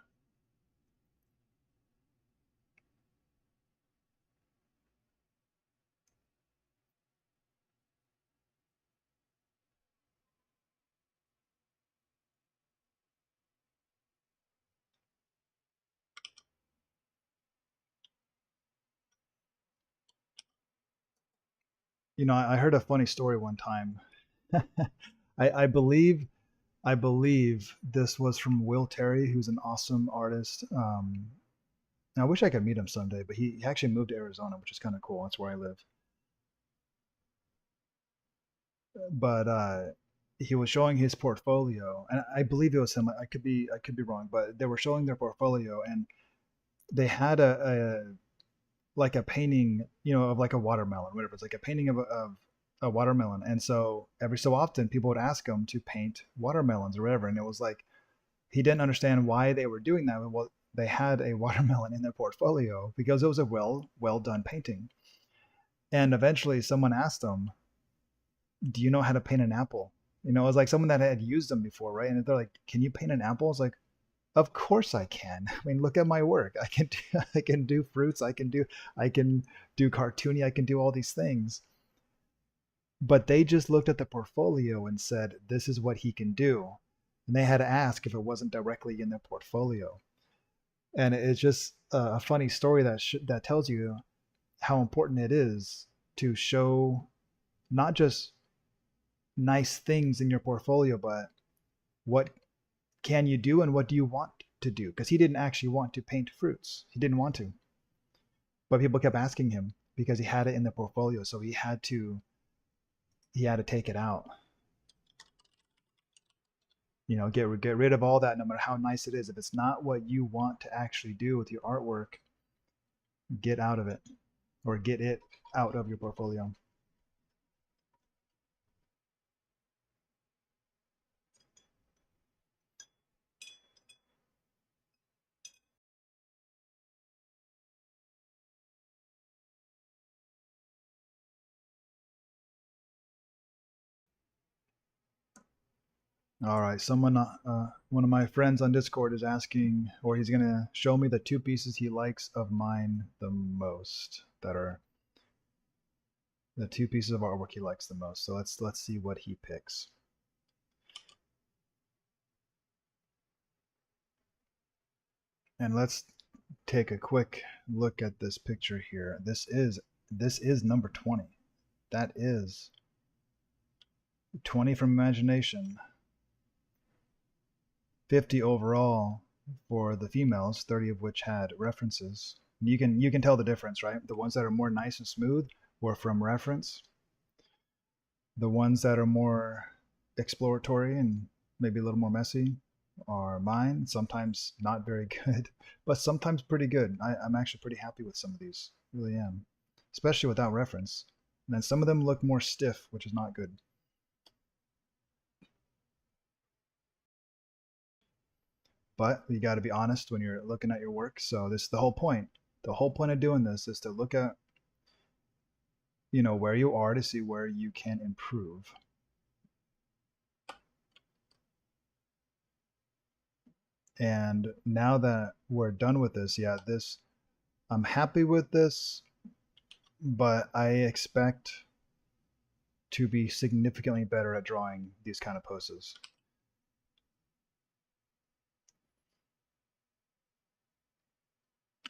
I heard a funny story one time. I believe this was from Will Terry, who's an awesome artist. I wish I could meet him someday, but he actually moved to Arizona, which is kind of cool. That's where I live. But he was showing his portfolio, and I believe it was him. I could be wrong, but they were showing their portfolio, and they had a like a painting, of like a watermelon, whatever. It's like a painting of a watermelon. And so every so often people would ask him to paint watermelons or whatever. And it was like, he didn't understand why they were doing that. Well, they had a watermelon in their portfolio because it was a well done painting. And eventually someone asked him, do you know how to paint an apple? It was like someone that had used them before, right? And they're like, can you paint an apple? It's like, of course I can. I mean, look at my work. I can do fruits. I can do cartoony. I can do all these things. But they just looked at the portfolio and said, this is what he can do. And they had to ask if it wasn't directly in their portfolio. And it's just a funny story that tells you how important it is to show not just nice things in your portfolio, but what can you do and what do you want to do? Because he didn't actually want to paint fruits. He didn't want to. But people kept asking him because he had it in the portfolio, so he had to take it out. Get rid of all that, no matter how nice it is. If it's not what you want to actually do with your artwork, get out of it, or get it out of your portfolio. All right, one of my friends on Discord is asking, or he's gonna show me the two pieces he likes of mine the most. That are the two pieces of artwork he likes the most. So let's see what he picks. And let's take a quick look at this picture here. This is number 20. That is 20 from imagination. 50 overall for the females, 30 of which had references. You can tell the difference, right? The ones that are more nice and smooth were from reference. The ones that are more exploratory and maybe a little more messy are mine. Sometimes not very good, but sometimes pretty good. I'm actually pretty happy with some of these. Really am, especially without reference. And then some of them look more stiff, which is not good. But you got to be honest when you're looking at your work. So this is the whole point. The whole point of doing this is to look at, where you are to see where you can improve. And now that we're done with this, yeah, I'm happy with this, but I expect to be significantly better at drawing these kind of poses.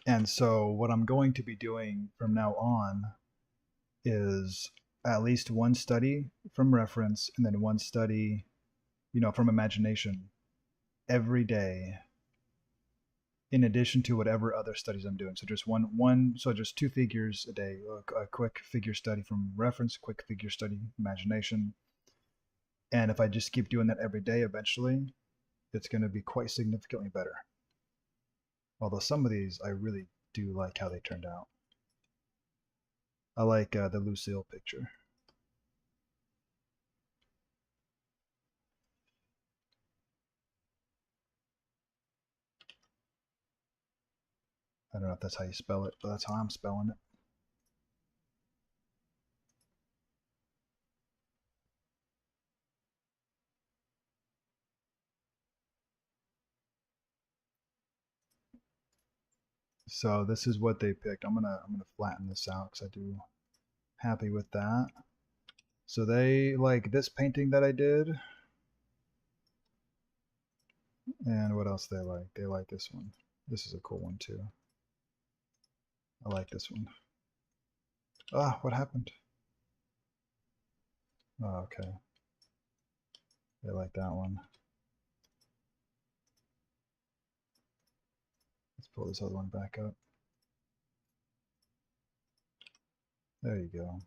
And so what I'm going to be doing from now on is at least one study from reference and then one study, from imagination every day, in addition to whatever other studies I'm doing. So just so just 2 figures a day, a quick figure study from reference, quick figure study, imagination. And if I just keep doing that every day, eventually it's going to be quite significantly better. Although some of these, I really do like how they turned out. I like the Lucille picture. I don't know if that's how you spell it, but that's how I'm spelling it. So this is what they picked. I'm gonna flatten this out because I do happy with that. So they like this painting that I did, and what else they like? They like this one. This is a cool one too. I like this one. Ah, what happened? Oh, okay. They like that one. Let's pull this other one back up. There you go.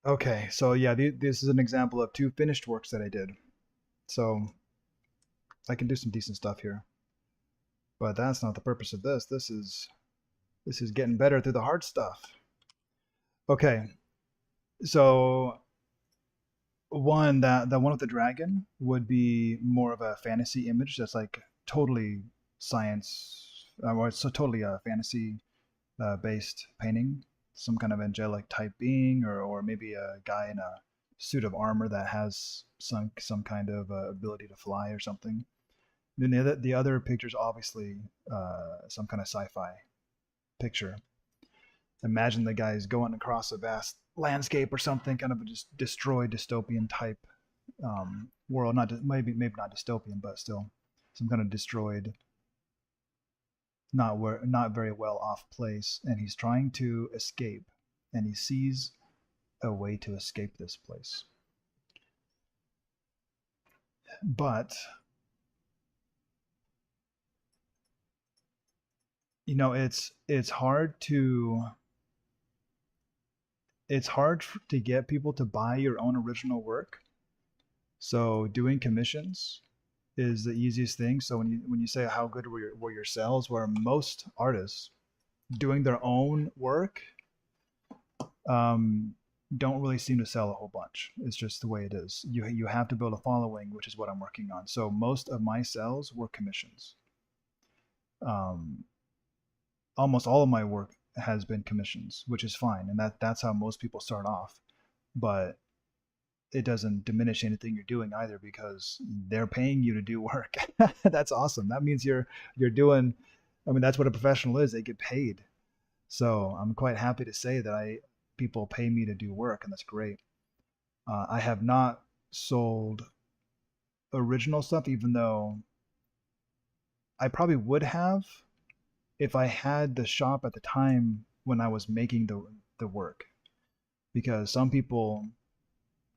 Okay, so yeah, this is an example of 2 finished works that I did. So I can do some decent stuff here. But that's not the purpose of this. This is getting better through the hard stuff. Okay, so that one with the dragon would be more of a fantasy image that's like totally science, or it's so totally a fantasy based painting, some kind of angelic type being, or maybe a guy in a suit of armor that has some kind of ability to fly or something. Then the other picture's obviously some kind of sci-fi picture. Imagine the guy's going across a vast landscape or something, kind of a just destroyed dystopian type world. Maybe not dystopian, but still some kind of destroyed, not very well off place, and he's trying to escape, and he sees a way to escape this place. But it's hard to get people to buy your own original work. So doing commissions is the easiest thing. So when you say how good were your sales, where most artists doing their own work don't really seem to sell a whole bunch. It's just the way it is. You have to build a following, which is what I'm working on. So most of my sales were commissions. Um, Almost all of my work has been commissions, which is fine, and that's how most people start off. But it doesn't diminish anything you're doing either, because they're paying you to do work. That's awesome. That means you're doing. I mean, that's what a professional is. They get paid. So I'm quite happy to say that people pay me to do work, and that's great. I have not sold original stuff, even though I probably would have if I had the shop at the time when I was making the work. Because some people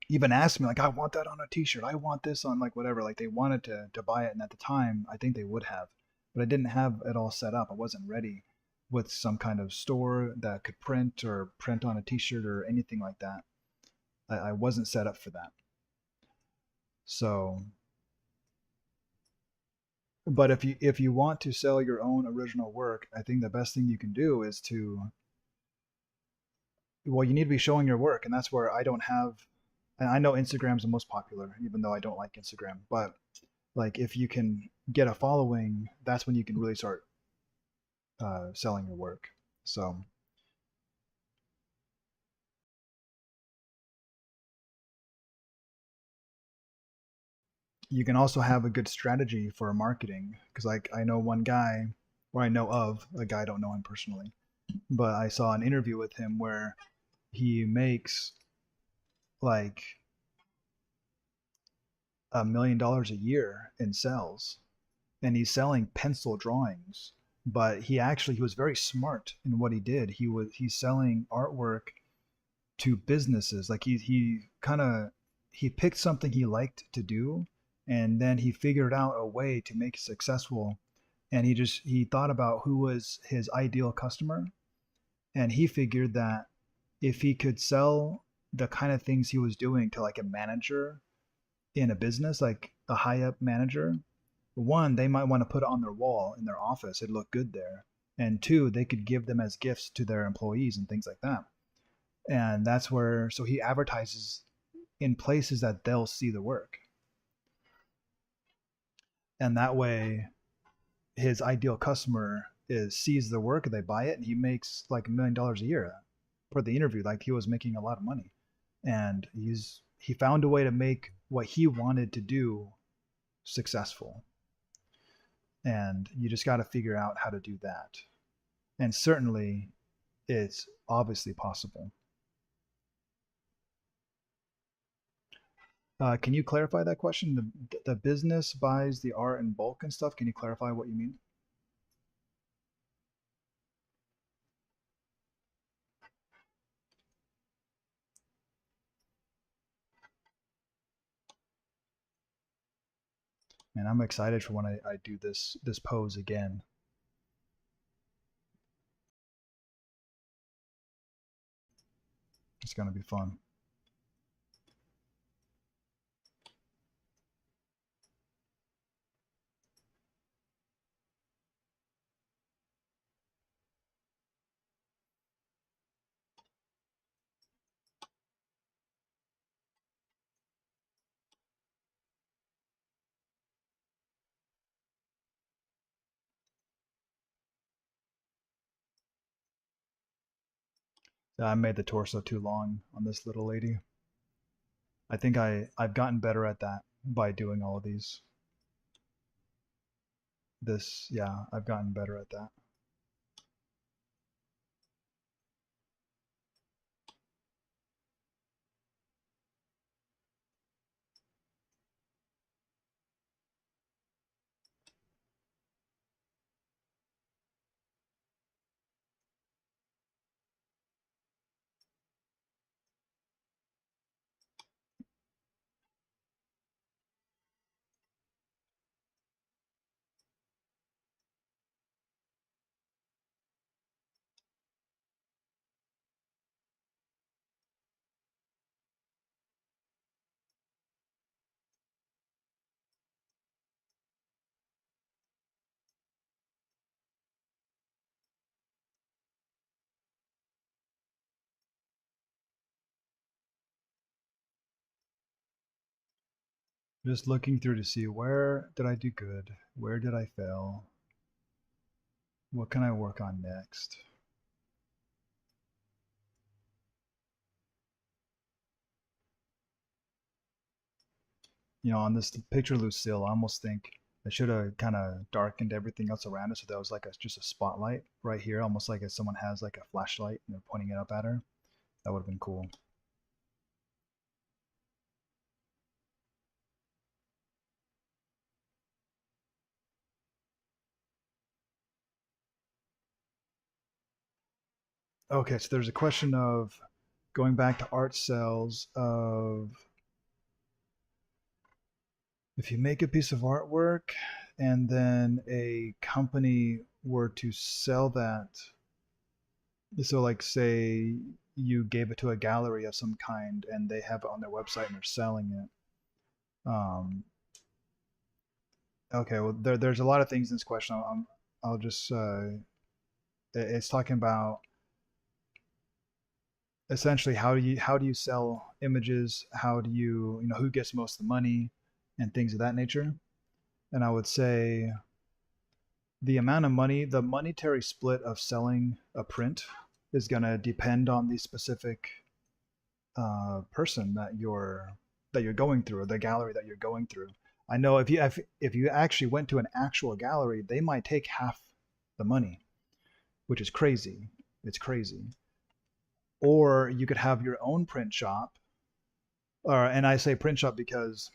even asked me like, I want that on a t-shirt, I want this on, like, whatever, like they wanted to buy it, and at the time I think they would have, but I didn't have it all set up. I wasn't ready with some kind of store that could print on a t-shirt or anything like that. I wasn't set up for that. So But if you want to sell your own original work, I think the best thing you can do is to, well, you need to be showing your work, and that's where I don't have. And I know Instagram's the most popular, even though I don't like Instagram. But like, if you can get a following, that's when you can really start selling your work. So you can also have a good strategy for marketing, because like I know one guy, or I know of a guy, I don't know him personally, but I saw an interview with him where he makes like $1 million a year in sales, and he's selling pencil drawings. But he was very smart in what he did. He's selling artwork to businesses. Like he kind of he picked something he liked to do, and then he figured out a way to make it successful. And he thought about who was his ideal customer, and he figured that if he could sell the kind of things he was doing to like a manager in a business, like a high up manager, one, they might want to put it on their wall in their office. It'd look good there. And two, they could give them as gifts to their employees and things like that. And that's where, so he advertises in places that they'll see the work. And that way, his ideal customer is sees the work, they buy it, and he makes like $1 million a year. For the interview, like he was making a lot of money. And he found a way to make what he wanted to do successful. And you just got to figure out how to do that. And certainly it's obviously possible. Can you clarify that question? The business buys the art in bulk and stuff. Can you clarify what you mean? And I'm excited for when I do this pose again. It's gonna be fun. I made the torso too long on this little lady. I think I've gotten better at that by doing all of these. Yeah, I've gotten better at that. Just looking through to see where did I do good, where did I fail, what can I work on next. On this picture of Lucille, I almost think I should have kind of darkened everything else around it so that was like just a spotlight right here, almost like if someone has like a flashlight and they're pointing it up at her. That would have been cool. Okay, so there's a question of going back to art sales of if you make a piece of artwork and then a company were to sell that, so like say you gave it to a gallery of some kind and they have it on their website and they're selling it, um, Okay, well, there's a lot of things in this question. I'll just it's talking about essentially how do you sell images? How do you who gets most of the money, and things of that nature. And I would say the amount of money, the monetary split of selling a print is going to depend on the specific person that you're going through, or the gallery that you're going through. I know if you actually went to an actual gallery, they might take half the money, which is crazy. It's crazy. Or you could have your own print shop. And I say print shop because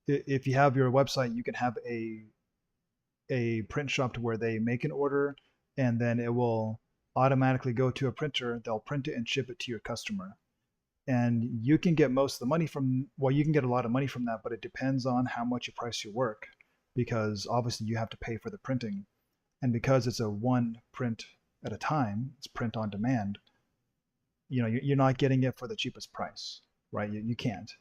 if you have your website, you can have a print shop to where they make an order, and then it will automatically go to a printer. They'll print it and ship it to your customer. And you can get most of the money from, well, you can get a lot of money from that, but it depends on how much you price your work, because obviously you have to pay for the printing. And because it's a one print at a time, it's print on demand, you're not getting it for the cheapest price, right? You can't.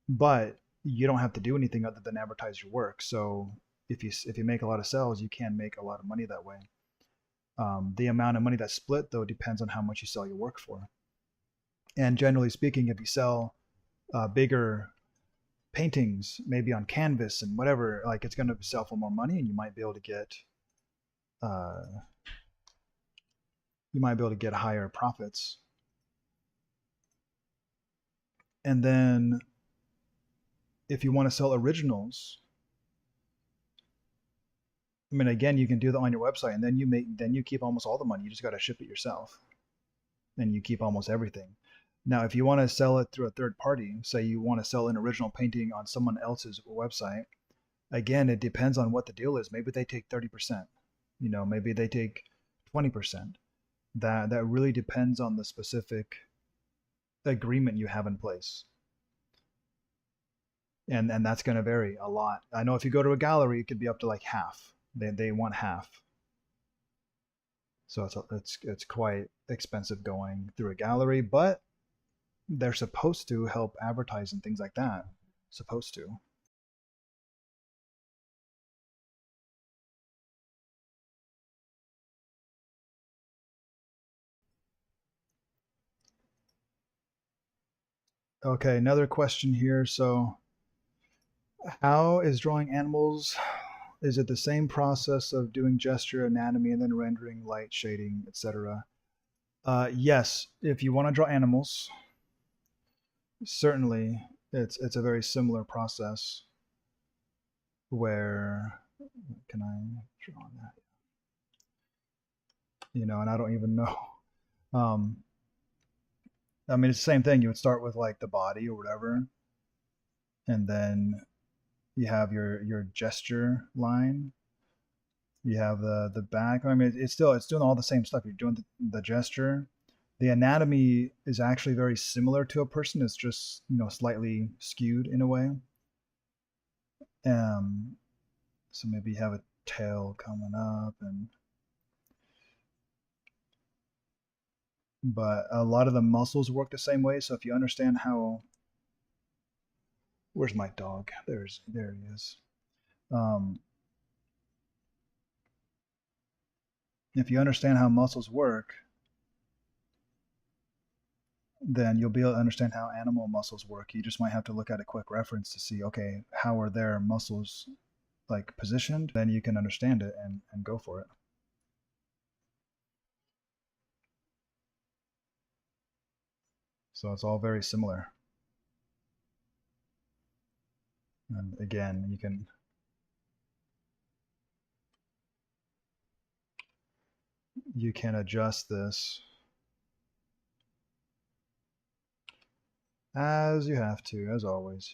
But you don't have to do anything other than advertise your work. So if you make a lot of sales, you can make a lot of money that way. The amount of money that's split, though, depends on how much you sell your work for. And generally speaking, if you sell bigger paintings, maybe on canvas and whatever, like, it's going to sell for more money, and uh, you might be able to get higher profits. And then if you want to sell originals, I mean, again, you can do that on your website, and then you keep almost all the money. You just got to ship it yourself, and you keep almost everything. Now, if you want to sell it through a third party, say you want to sell an original painting on someone else's website, again, it depends on what the deal is. Maybe they take 30%, maybe they take 20%. That really depends on the specific agreement you have in place. And that's going to vary a lot. I know if you go to a gallery, it could be up to like half. They want half. So it's quite expensive going through a gallery, but they're supposed to help advertise and things like that. Supposed to. Okay, another question here. So, how is drawing animals? Is it the same process of doing gesture, anatomy, and then rendering, light, shading, etc.? Yes, if you want to draw animals, certainly it's a very similar process where, can I draw that? And I don't even know. Um, I mean, it's the same thing. You would start with like the body or whatever, and then you have your gesture line. You have the back. I mean, it's doing all the same stuff. You're doing the gesture. The anatomy is actually very similar to a person. It's just slightly skewed in a way. Um, so maybe you have a tail coming up, but a lot of the muscles work the same way. So if you understand how, where's my dog? There he is. Um, if you understand how muscles work, then you'll be able to understand how animal muscles work. You just might have to look at a quick reference to see, okay, how are their muscles like positioned? Then you can understand it and go for it. So it's all very similar. And again, you can adjust this as you have to, as always.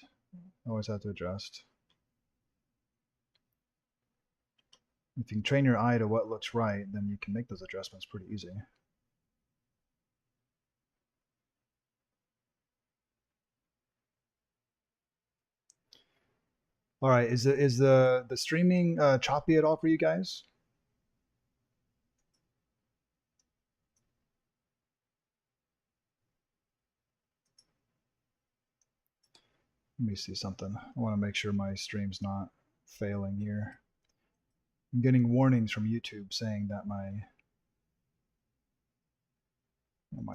Always have to adjust. If you can train your eye to what looks right, then you can make those adjustments pretty easy. All right, is the streaming choppy at all for you guys? Let me see something. I want to make sure my stream's not failing here. I'm getting warnings from YouTube saying that my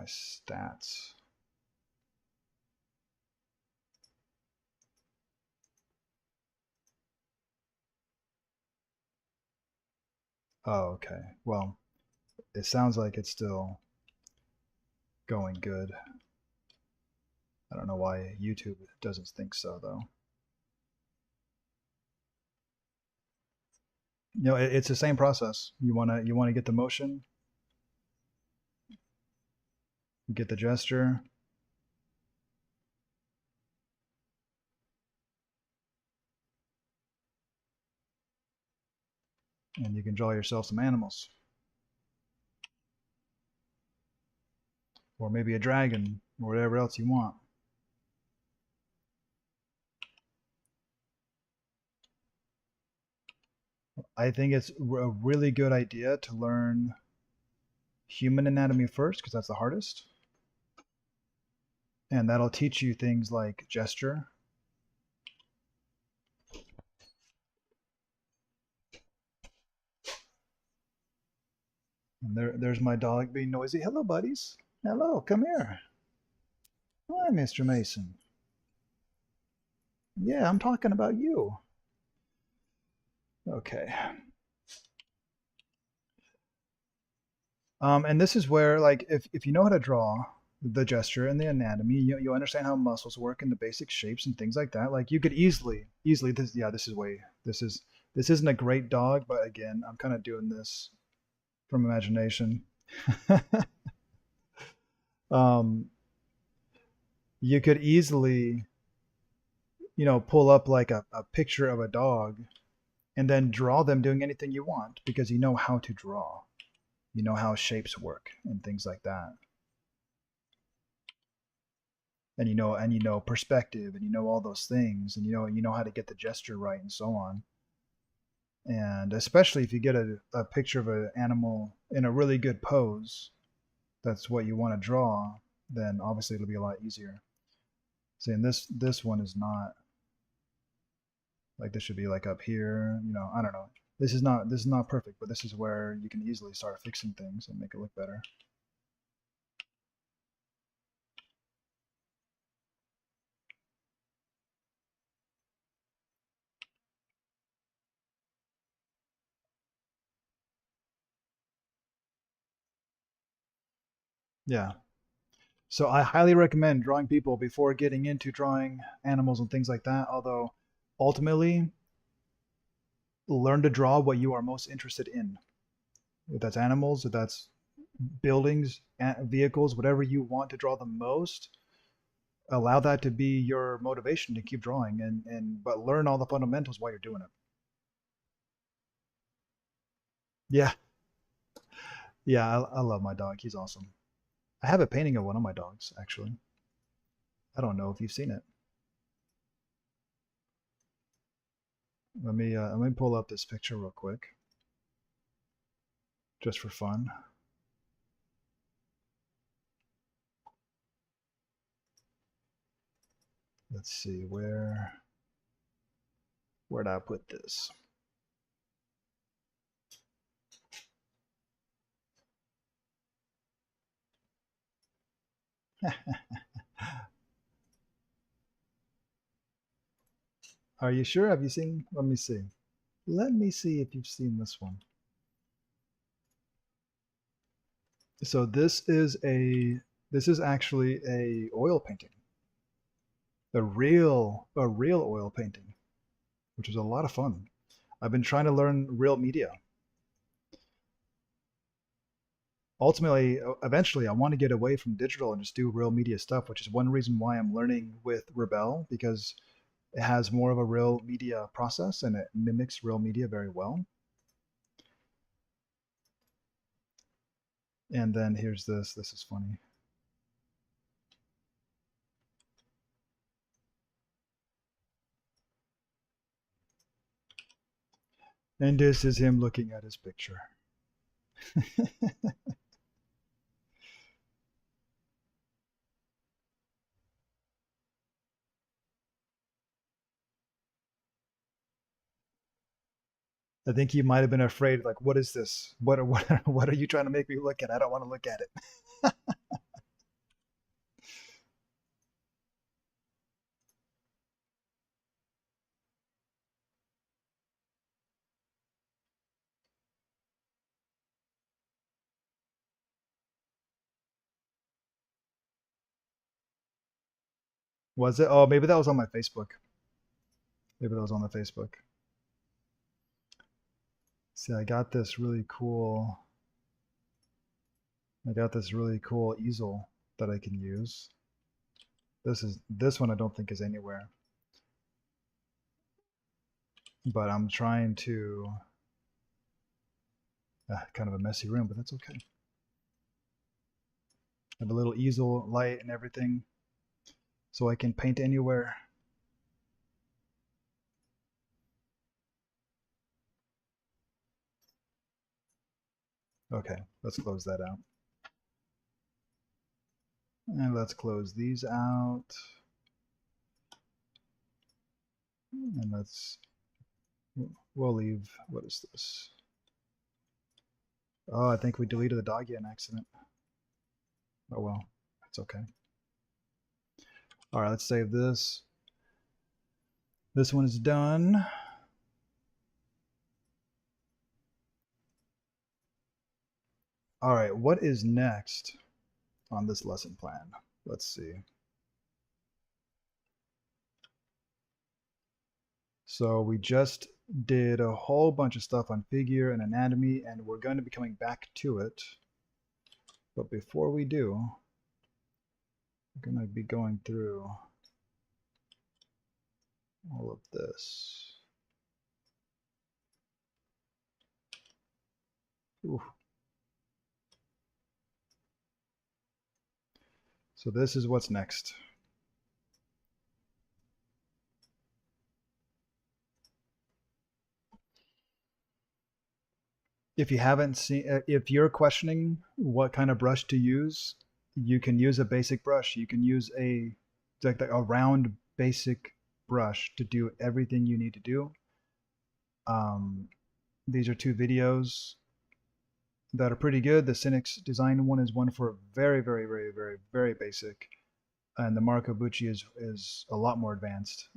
stats. Oh, okay. Well, it sounds like it's still going good. I don't know why YouTube doesn't think so, though. It's the same process. You wanna get the motion, get the gesture, and you can draw yourself some animals, or maybe a dragon, or whatever else you want. I think it's a really good idea to learn human anatomy first because that's the hardest, and that'll teach you things like gesture. And there's my dog being noisy. Hello, buddies. Hello, come here. Hi, Mr. Mason. Yeah, I'm talking about you. Okay. And this is where, like, if you know how to draw the gesture and the anatomy, you understand how muscles work and the basic shapes and things like that. Like, you could easily this. Yeah, this isn't a great dog, but again, I'm kind of doing this from imagination. um, you could easily, pull up like a picture of a dog and then draw them doing anything you want because you know how to draw. You know how shapes work and things like that. And perspective, and all those things, and you know how to get the gesture right and so on. And especially if you get a picture of an animal in a really good pose, that's what you want to draw, then obviously it'll be a lot easier. See, and this one is not like, this should be like up here, I don't know. This is not perfect, but this is where you can easily start fixing things and make it look better. Yeah. So I highly recommend drawing people before getting into drawing animals and things like that. Although ultimately, learn to draw what you are most interested in. If that's animals, if that's buildings, vehicles, whatever you want to draw the most, allow that to be your motivation to keep drawing, and but learn all the fundamentals while you're doing it. Yeah, yeah, I love my dog. He's awesome. I have a painting of one of my dogs actually. I don't know if you've seen it. Let me pull up this picture real quick, just for fun. Let's see, where'd I put this? Are you sure? Have you seen? Let me see. Let me see if you've seen this one. So this is actually a oil painting, a real oil painting, which is a lot of fun. I've been trying to learn real media. Ultimately, eventually, I want to get away from digital and just do real media stuff, which is one reason why I'm learning with Rebel, because it has more of a real media process and it mimics real media very well. And then here's this. This is funny. And this is him looking at his picture. I think you might have been afraid, like, what is this? What are you trying to make me look at? I don't want to look at it. Was it? Oh, maybe that was on my Facebook. Maybe that was on the Facebook. See, I got this really cool easel that I can use. This one I don't think is anywhere, but I'm trying to kind of a messy room, but that's okay. I have a little easel light and everything, so I can paint anywhere. Okay, let's close that out. And let's close these out. And we'll leave, what is this? Oh, I think we deleted the doggy on accident. Oh well, that's okay. All right, let's save this. This one is done. All right, what is next on this lesson plan? Let's see. So we just did a whole bunch of stuff on figure and anatomy, and we're going to be coming back to it. But before we do, we're going to be going through all of this. Ooh. So this is what's next. If you haven't seen, if you're questioning what kind of brush to use, you can use a basic brush. You can use like a round basic brush to do everything you need to do. These are two videos that are pretty good. The Cynics design one is one for very, very, very, very, very basic, and the Marco Bucci is a lot more advanced.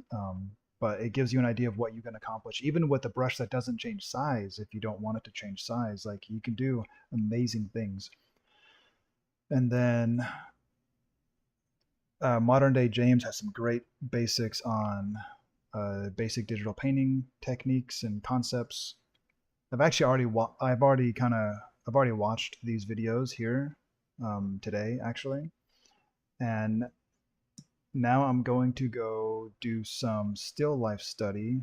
But it gives you an idea of what you can accomplish, even with a brush that doesn't change size. If you don't want it to change size, like you can do amazing things. And then modern day James has some great basics on basic digital painting techniques and concepts. I've already watched these videos here today actually, and now I'm going to go do some still life study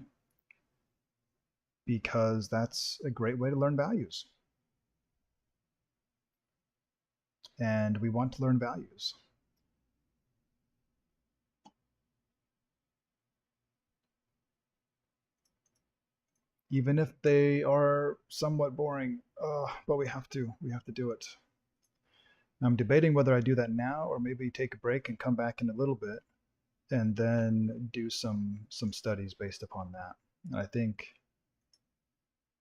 because that's a great way to learn values. And we want to learn values. Even if they are somewhat boring, but we have to do it. I'm debating whether I do that now or maybe take a break and come back in a little bit and then do some studies based upon that. And I think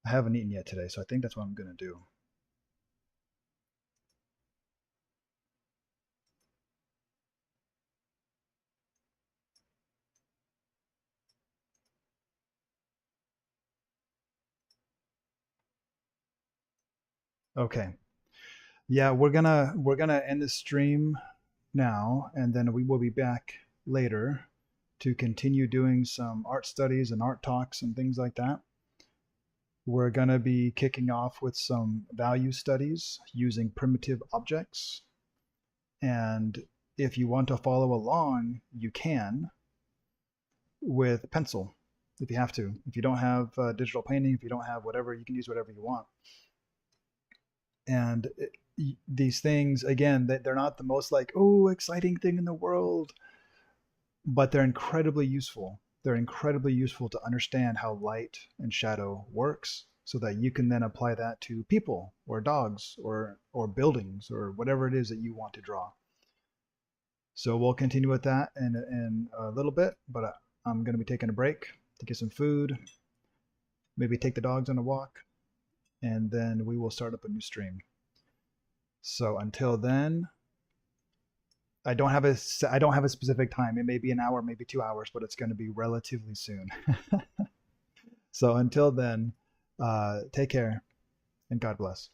I haven't eaten yet today, so I think that's what I'm going to do. Okay. Yeah, we're gonna end the stream now, and then we will be back later to continue doing some art studies and art talks and things like that. We're gonna be kicking off with some value studies using primitive objects. And if you want to follow along, you can with pencil if you have to. If you don't have digital painting, if you don't have whatever, you can use whatever you want. And these things, again, they're not the most like, oh, exciting thing in the world, but they're incredibly useful. They're incredibly useful to understand how light and shadow works so that you can then apply that to people or dogs or buildings or whatever it is that you want to draw. So we'll continue with that in a little bit, but I'm going to be taking a break to get some food maybe take the dogs on a walk, and then we will start up a new stream. So until then, I don't have a specific time. It may be an hour, maybe 2 hours, but it's going to be relatively soon. So until then, take care and God bless.